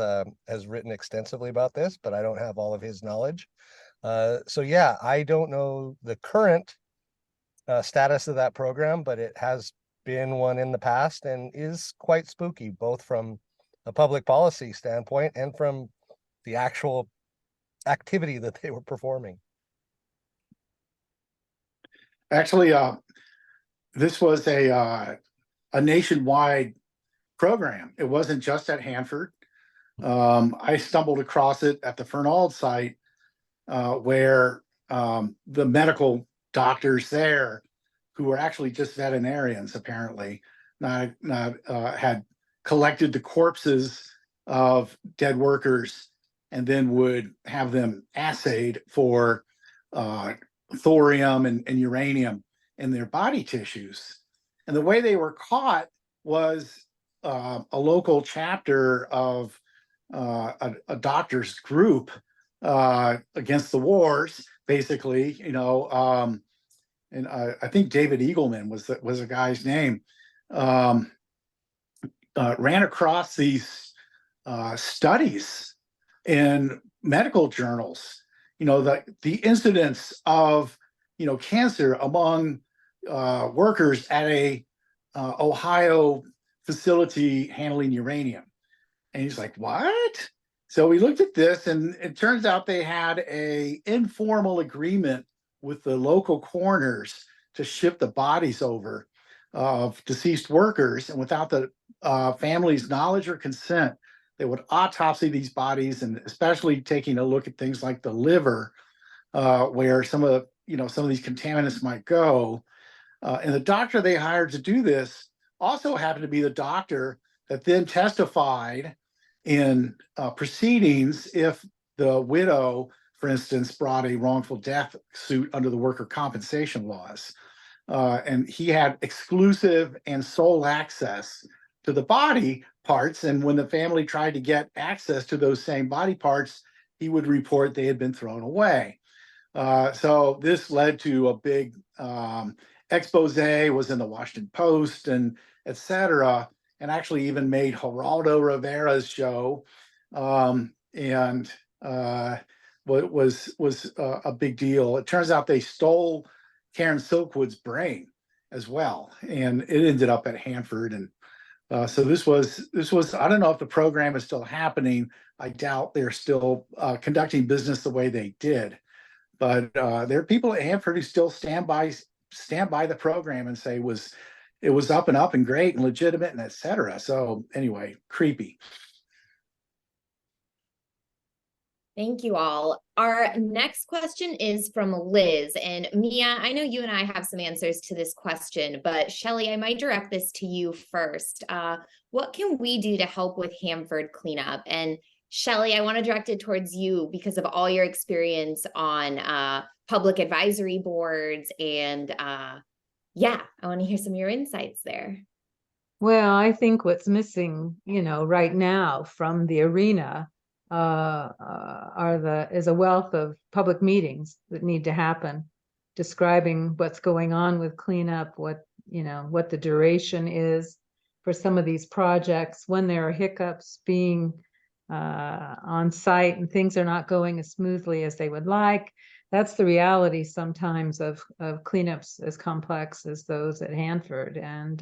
has written extensively about this, but I don't have all of his knowledge. So yeah, I don't know the current status of that program, but it has been one in the past and is quite spooky, both from a public policy standpoint and from the actual activity that they were performing. Actually, this was a nationwide program. It wasn't just at Hanford. I stumbled across it at the Fernald site, where the medical doctors there, who were actually just veterinarians, apparently, had collected the corpses of dead workers and then would have them assayed for thorium and uranium in their body tissues. And the way they were caught was a local chapter of a doctor's group against the wars, basically, and I think David Eagleman was a guy's name. Ran across these studies in medical journals. The incidence of cancer among workers at a Ohio facility handling uranium. And he's like, what? So we looked at this, and it turns out they had a informal agreement with the local coroners to ship the bodies over of deceased workers, and without the family's knowledge or consent, they would autopsy these bodies, and especially taking a look at things like the liver, where some of these contaminants might go. And the doctor they hired to do this also happened to be the doctor that then testified in proceedings if the widow, for instance, brought a wrongful death suit under the worker compensation laws. And he had exclusive and sole access to the body parts. And when the family tried to get access to those same body parts, he would report they had been thrown away. So this led to a big expose, was in the Washington Post and et cetera, and actually even made Geraldo Rivera's show, and what was a big deal. It turns out they stole Karen Silkwood's brain as well, and it ended up at Hanford. And so this was I don't know if the program is still happening. I doubt they're still conducting business the way they did, but there are people at Hanford who still stand by the program and say it was up and great and legitimate and et cetera. So anyway, creepy. Thank you all. Our next question is from Liz. And Mia, I know you and I have some answers to this question, but Shelley, I might direct this to you first. What can we do to help with Hanford cleanup? And Shelley, I want to direct it towards you because of all your experience on public advisory boards. And yeah, I want to hear some of your insights there. Well, I think what's missing, right now from the arena is a wealth of public meetings that need to happen, describing what's going on with cleanup, what the duration is for some of these projects, when there are hiccups, being on site and things are not going as smoothly as they would like. That's the reality sometimes of cleanups as complex as those at Hanford. And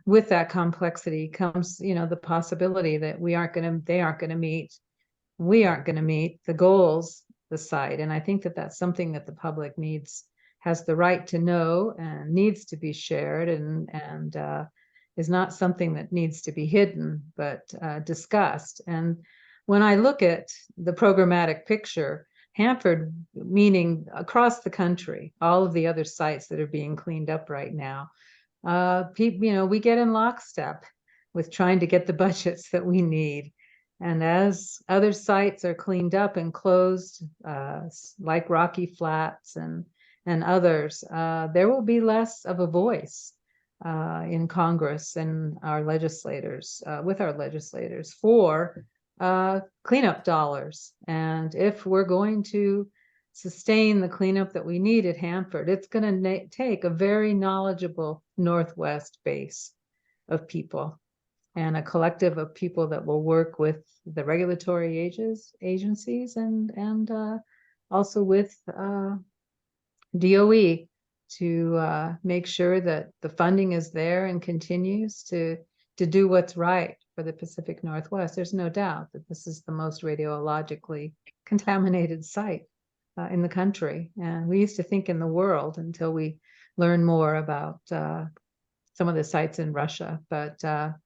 with that complexity comes, the possibility that we aren't going to meet the goals, the site. And I think that that's something that the public has the right to know and needs to be shared, and is not something that needs to be hidden, but discussed. And when I look at the programmatic picture, Hanford, meaning across the country, all of the other sites that are being cleaned up right now, we get in lockstep with trying to get the budgets that we need. And as other sites are cleaned up and closed, like Rocky Flats and others, there will be less of a voice in Congress and our legislators, with our legislators, for cleanup dollars. And if we're going to sustain the cleanup that we need at Hanford, it's going to take a very knowledgeable Northwest base of people. and a collective of people that will work with the regulatory agencies and also with DOE to make sure that the funding is there and continues to do what's right for the Pacific Northwest. There's no doubt that this is the most radiologically contaminated site in the country. And we used to think in the world until we learned more about some of the sites in Russia. But the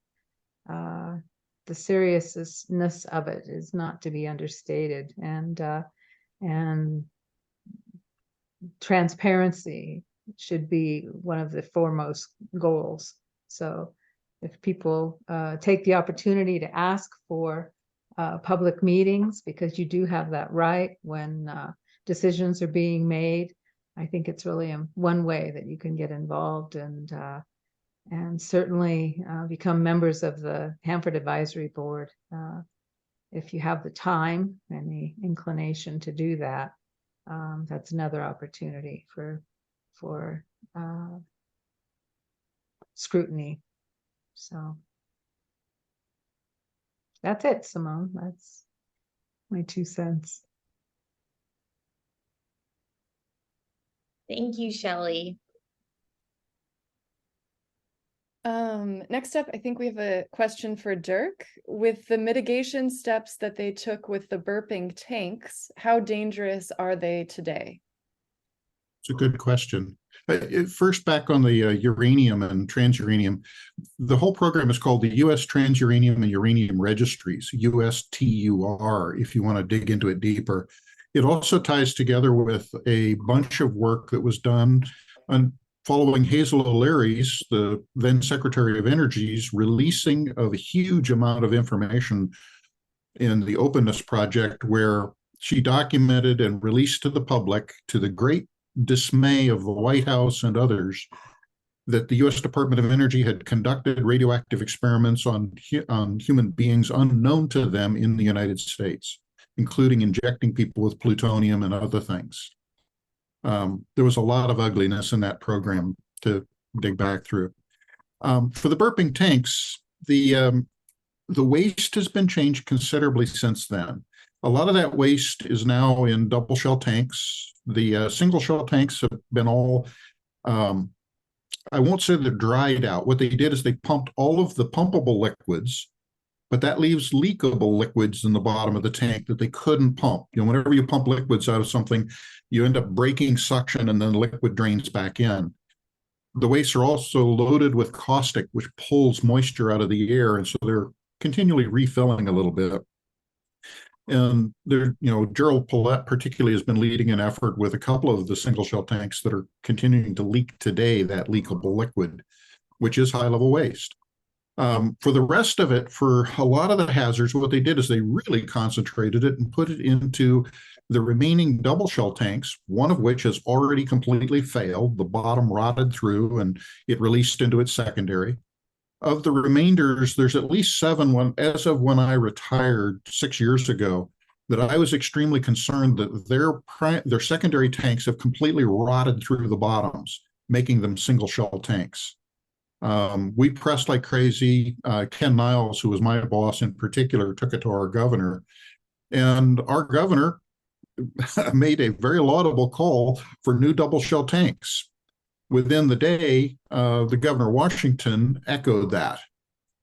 seriousness of it is not to be understated. And transparency should be one of the foremost goals. So if people take the opportunity to ask for public meetings, because you do have that right when decisions are being made, I think it's really one way that you can get involved and certainly become members of the Hanford Advisory Board if you have the time and the inclination to do that. That's another opportunity for scrutiny. So that's it, Simone. That's my 2 cents. Thank you, Shelley. Next up, I think we have a question for Dirk. With the mitigation steps that they took with the burping tanks, how dangerous are they today? It's a good question. First, back on the uranium and transuranium, the whole program is called the U.S. Transuranium and Uranium Registries, USTUR, if you want to dig into it deeper. It also ties together with a bunch of work that was done on following Hazel O'Leary's, the then Secretary of Energy's, releasing of a huge amount of information in the Openness Project, where she documented and released to the public, to the great dismay of the White House and others, that the U.S. Department of Energy had conducted radioactive experiments on human beings unknown to them in the United States, including injecting people with plutonium and other things. There was a lot of ugliness in that program to dig back through. For the burping tanks, the waste has been changed considerably since then. A lot of that waste is now in double shell tanks. The single shell tanks have been all, I won't say they're dried out. What they did is they pumped all of the pumpable liquids, but that leaves leakable liquids in the bottom of the tank that they couldn't pump. You know, whenever you pump liquids out of something, you end up breaking suction and then liquid drains back in. The wastes are also loaded with caustic, which pulls moisture out of the air, and so they're continually refilling a little bit. And there, you know, Gerald Paulette particularly has been leading an effort with a couple of the single shell tanks that are continuing to leak today, that leakable liquid, which is high level waste. For the rest of it, for a lot of the hazards, what they did is they really concentrated it and put it into the remaining double shell tanks, one of which has already completely failed. The bottom rotted through and it released into its secondary. Of the remainders, there's at least 7, as of when I retired 6 years ago, that I was extremely concerned that their secondary tanks have completely rotted through the bottoms, making them single shell tanks. We pressed like crazy. Ken Niles, who was my boss in particular, took it to our governor, and our governor made a very laudable call for new double shell tanks. Within the day, the governor of Washington echoed that.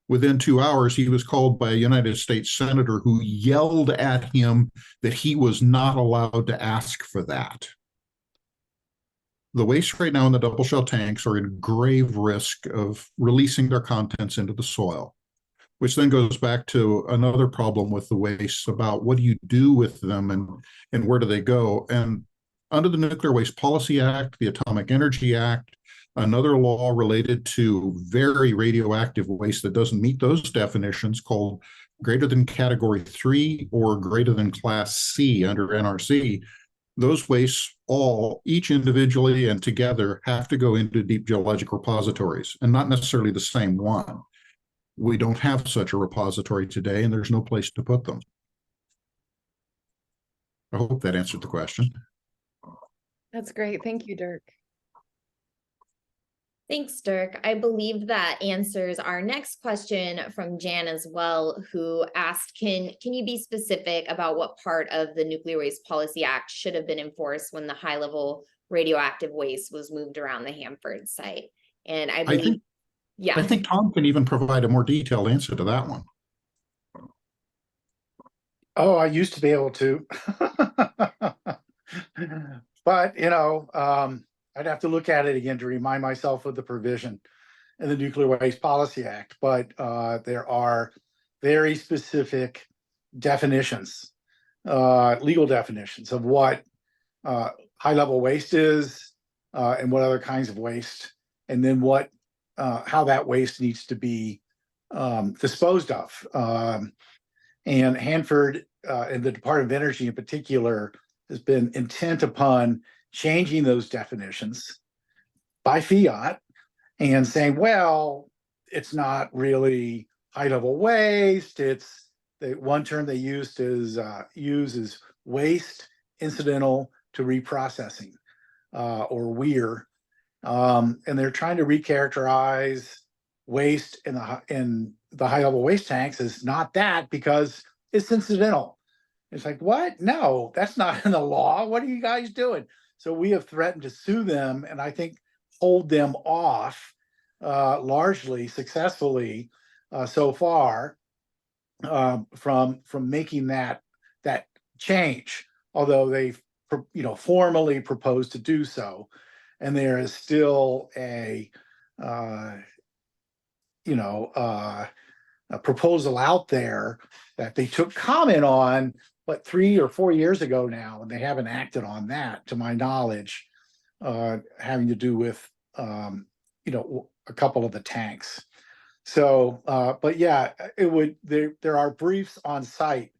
Within 2 hours, he was called by a United States senator who yelled at him that he was not allowed to ask for that. The waste right now in the double shell tanks are in grave risk of releasing their contents into the soil, which then goes back to another problem with the waste about what do you do with them and where do they go? And under the Nuclear Waste Policy Act, the Atomic Energy Act, another law related to very radioactive waste that doesn't meet those definitions, called greater than category 3 or greater than class C under NRC, those wastes all, each individually and together, have to go into deep geologic repositories, and not necessarily the same one. We don't have such a repository today, and there's no place to put them. I hope that answered the question. That's great. Thank you, Dirk. Thanks, Dirk. I believe that answers our next question from Jan as well, who asked, can you be specific about what part of the Nuclear Waste Policy Act should have been enforced when the high-level radioactive waste was moved around the Hanford site? And I believe, I think Tom can even provide a more detailed answer to that one. Oh, I used to be able to. But, I'd have to look at it again to remind myself of the provision in the Nuclear Waste Policy Act. But there are very specific definitions, legal definitions of what high-level waste is and what other kinds of waste, and then how that waste needs to be disposed of. And Hanford and the Department of Energy in particular has been intent upon changing those definitions by fiat and saying, well, it's not really high-level waste. It's the one term they used is waste incidental to reprocessing, or WEIR. And they're trying to recharacterize waste in the high-level waste tanks as not that because it's incidental. It's like, what? No, that's not in the law. What are you guys doing? So we have threatened to sue them, and I think hold them off largely successfully so far from making that change, although they've formally proposed to do so. And there is still a proposal out there that they took comment on, but 3 or 4 years ago now, and they haven't acted on that, to my knowledge, having to do with a couple of the tanks. So, but yeah, there are briefs on site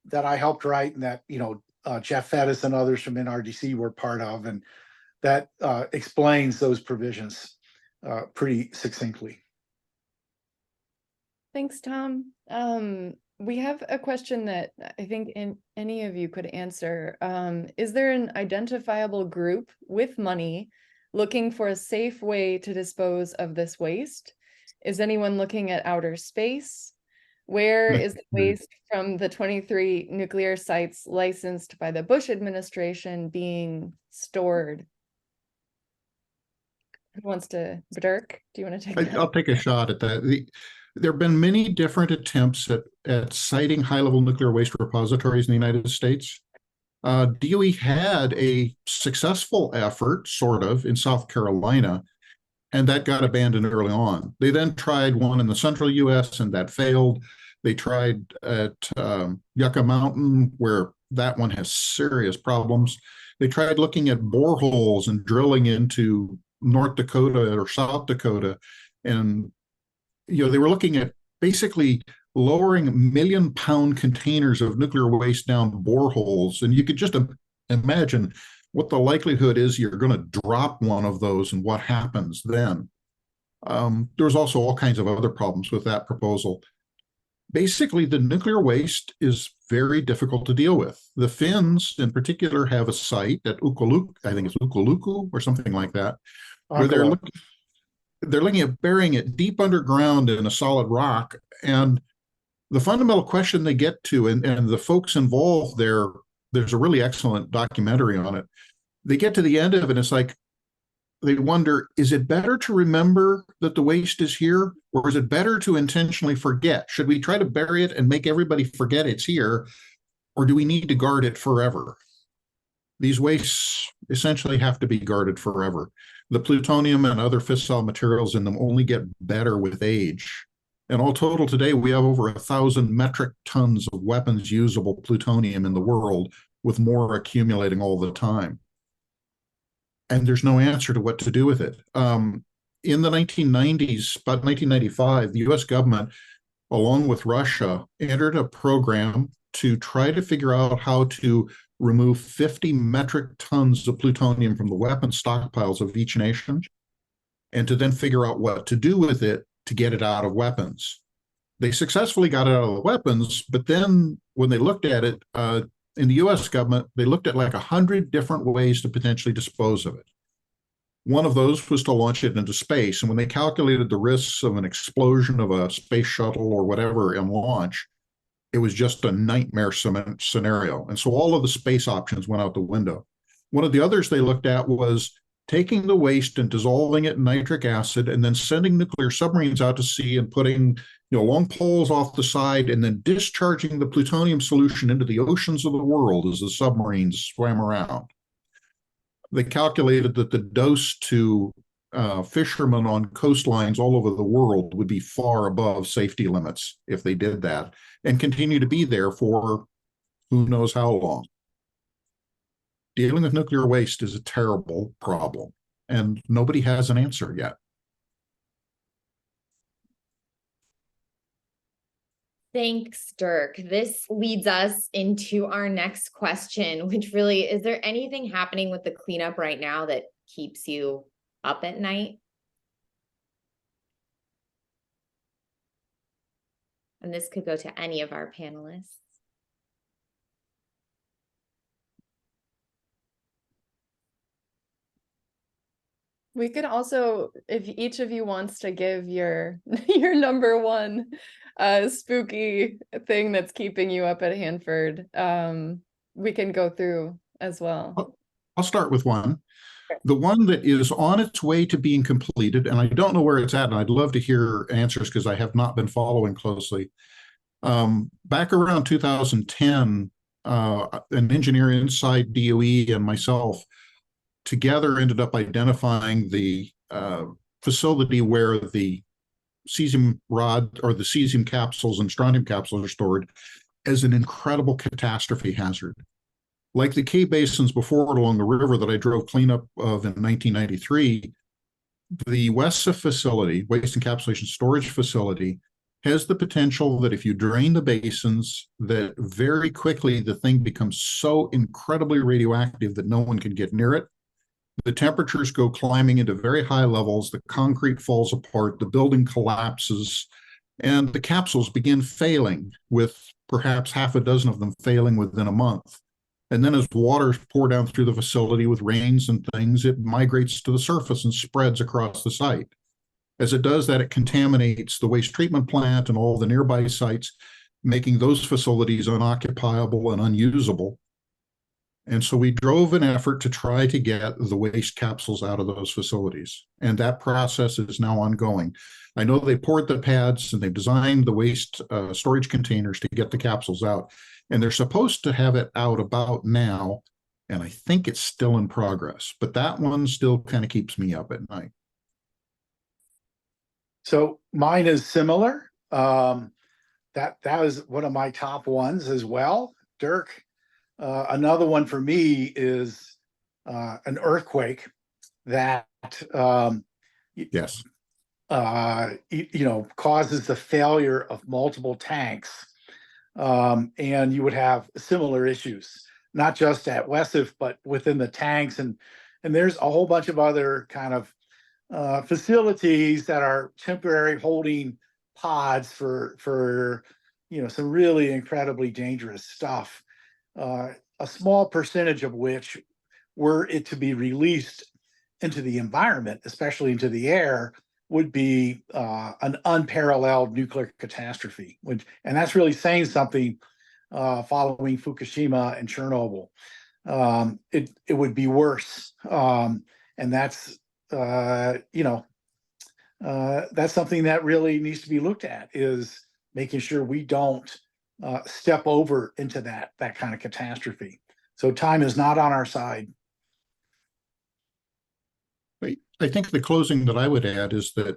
that I helped write, and that Jeff Fettis and others from NRDC were part of, and that explains those provisions pretty succinctly. Thanks, Tom. We have a question that I think any of you could answer. Is there an identifiable group with money looking for a safe way to dispose of this waste? Is anyone looking at outer space? Where is the waste from the 23 nuclear sites licensed by the Bush administration being stored? Who wants to, Dirk, do you want to take that? I'll take a shot at that. There have been many different attempts at siting high-level nuclear waste repositories in the United States. DOE had a successful effort, sort of, in South Carolina, and that got abandoned early on. They then tried one in the central U.S., and that failed. They tried at Yucca Mountain, where that one has serious problems. They tried looking at boreholes and drilling into North Dakota or South Dakota, and they were looking at basically lowering million-pound containers of nuclear waste down boreholes, and you could just imagine what the likelihood is you're going to drop one of those and what happens then. There was also all kinds of other problems with that proposal. Basically, the nuclear waste is very difficult to deal with. The Finns, in particular, have a site at Ukkolukko, I think it's Ukkolukko or something like that, where they're looking at burying it deep underground in a solid rock. And the fundamental question they get to, and the folks involved there's a really excellent documentary on it. They get to the end of it, and it's like, they wonder, is it better to remember that the waste is here, or is it better to intentionally forget? Should we try to bury it and make everybody forget it's here, or do we need to guard it forever? These wastes essentially have to be guarded forever. The plutonium and other fissile materials in them only get better with age. And all total today, we have over 1,000 metric tons of weapons usable plutonium in the world, with more accumulating all the time. And there's no answer to what to do with it. In the 1990s, about 1995, the US government, along with Russia, entered a program to try to figure out how to remove 50 metric tons of plutonium from the weapon stockpiles of each nation, and to then figure out what to do with it to get it out of weapons. They successfully got it out of the weapons, but then when they looked at it, in the US government, they looked at like 100 different ways to potentially dispose of it. One of those was to launch it into space. And when they calculated the risks of an explosion of a space shuttle or whatever in launch, it was just a nightmare scenario. And so all of the space options went out the window. One of the others they looked at was taking the waste and dissolving it in nitric acid and then sending nuclear submarines out to sea and putting long poles off the side and then discharging the plutonium solution into the oceans of the world as the submarines swam around. They calculated that the dose to fishermen on coastlines all over the world would be far above safety limits if they did that and continue to be there for who knows how long. Dealing with nuclear waste is a terrible problem, and nobody has an answer yet. Thanks, Dirk. This leads us into our next question, which really, is there anything happening with the cleanup right now that keeps you up at night? And this could go to any of our panelists. We could also, if each of you wants to give your your number one spooky thing that's keeping you up at Hanford, we can go through as well. I'll start with one. The one that is on its way to being completed, and I don't know where it's at, and I'd love to hear answers because I have not been following closely. Back around 2010, an engineer inside D.O.E. and myself together ended up identifying the facility where the cesium rod or the cesium capsules and strontium capsules are stored as an incredible catastrophe hazard. Like the K basins before it along the river that I drove cleanup of in 1993, the WESA facility, Waste Encapsulation Storage Facility, has the potential that if you drain the basins, that very quickly the thing becomes so incredibly radioactive that no one can get near it. The temperatures go climbing into very high levels, the concrete falls apart, the building collapses, and the capsules begin failing, with perhaps half a dozen of them failing within a month. And then as waters pour down through the facility with rains and things, it migrates to the surface and spreads across the site. As it does that, it contaminates the waste treatment plant and all the nearby sites, making those facilities unoccupiable and unusable. And so we drove an effort to try to get the waste capsules out of those facilities. And that process is now ongoing. I know they poured the pads and they've designed the waste storage containers to get the capsules out. And they're supposed to have it out about now. And I think it's still in progress. But that one still kind of keeps me up at night. So mine is similar. That was one of my top ones as well. Dirk, another one for me is an earthquake that yes, causes the failure of multiple tanks, and you would have similar issues, not just at WESIF but within the tanks, and there's a whole bunch of other kind of facilities that are temporary holding pods for some really incredibly dangerous stuff. A small percentage of which, were it to be released into the environment, especially into the air, would be an unparalleled nuclear catastrophe. And that's really saying something following Fukushima and Chernobyl. It would be worse. And that's, that's something that really needs to be looked at, is making sure we don't step over into that kind of catastrophe. So time is not on our side. I think the closing that I would add is that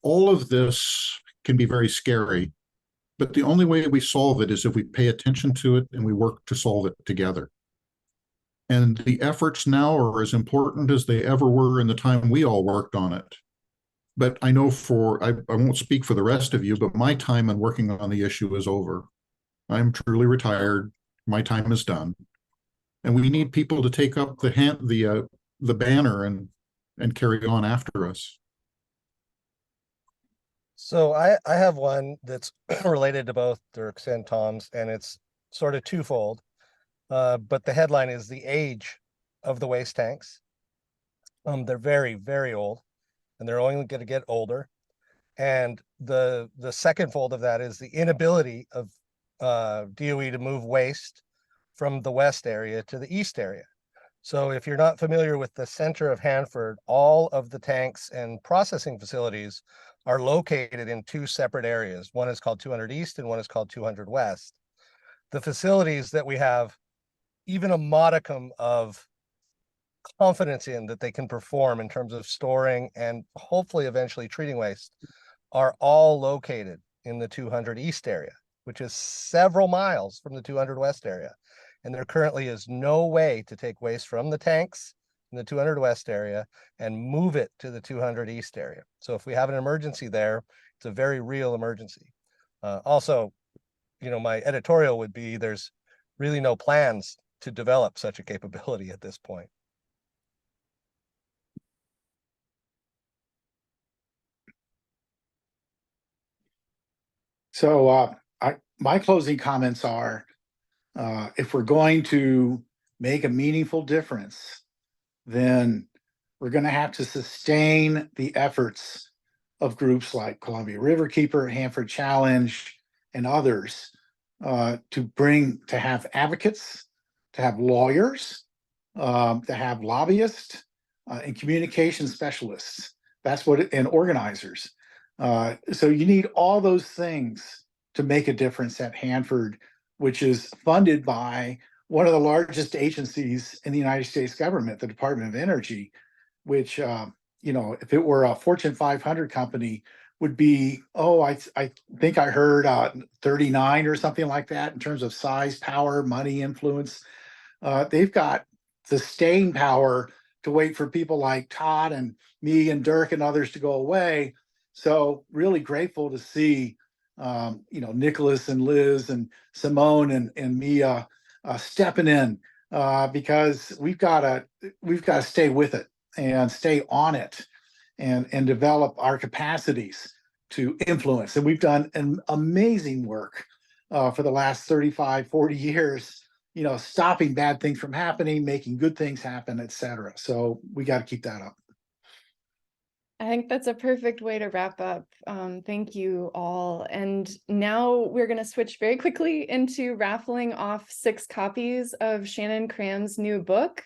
all of this can be very scary, but the only way we solve it is if we pay attention to it and we work to solve it together. And the efforts now are as important as they ever were in the time we all worked on it. But I know I won't speak for the rest of you, but my time in working on the issue is over. I'm truly retired. My time is done. And we need people to take up the banner and carry on after us. So I have one that's related to both Dirk's and Tom's, and it's sort of twofold. But the headline is the age of the waste tanks. They're very, very old, and they're only going to get older. And the second fold of that is the inability of DOE to move waste from the west area to the east area. So if you're not familiar with the center of Hanford, all of the tanks and processing facilities are located in two separate areas. One is called 200 East and one is called 200 West. The facilities that we have even a modicum of confidence in that they can perform in terms of storing and hopefully eventually treating waste are all located in the 200 East area, which is several miles from the 200 West area. And there currently is no way to take waste from the tanks in the 200 West area and move it to the 200 East area. So if we have an emergency there, it's a very real emergency. Also, my editorial would be there's really no plans to develop such a capability at this point. So my closing comments are, if we're going to make a meaningful difference, then we're going to have to sustain the efforts of groups like Columbia Riverkeeper, Hanford Challenge, and others to have advocates, to have lawyers, to have lobbyists, and communication specialists. And organizers. So you need all those things to make a difference at Hanford, which is funded by one of the largest agencies in the United States government, the Department of Energy, which, if it were a Fortune 500 company, would be, I think I heard 39 or something like that in terms of size, power, money, influence. They've got the staying power to wait for people like Todd and me and Dirk and others to go away. So really grateful to see, Nicholas and Liz and Simone and Mia stepping in because we've got to stay with it and stay on it and develop our capacities to influence. And we've done an amazing work for the last 35, 40 years, stopping bad things from happening, making good things happen, et cetera. So we got to keep that up. I think that's a perfect way to wrap up. Thank you all. And now we're going to switch very quickly into raffling off 6 copies of Shannon Cram's new book.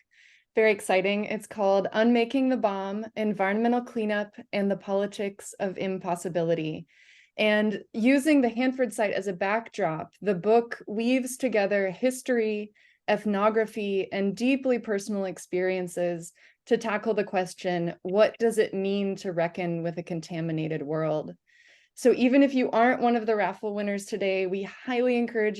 Very exciting. It's called Unmaking the Bomb: Environmental Cleanup and the Politics of Impossibility. And using the Hanford site as a backdrop, the book weaves together history, ethnography, and deeply personal experiences to tackle the question, what does it mean to reckon with a contaminated world? So even if you aren't one of the raffle winners today, we highly encourage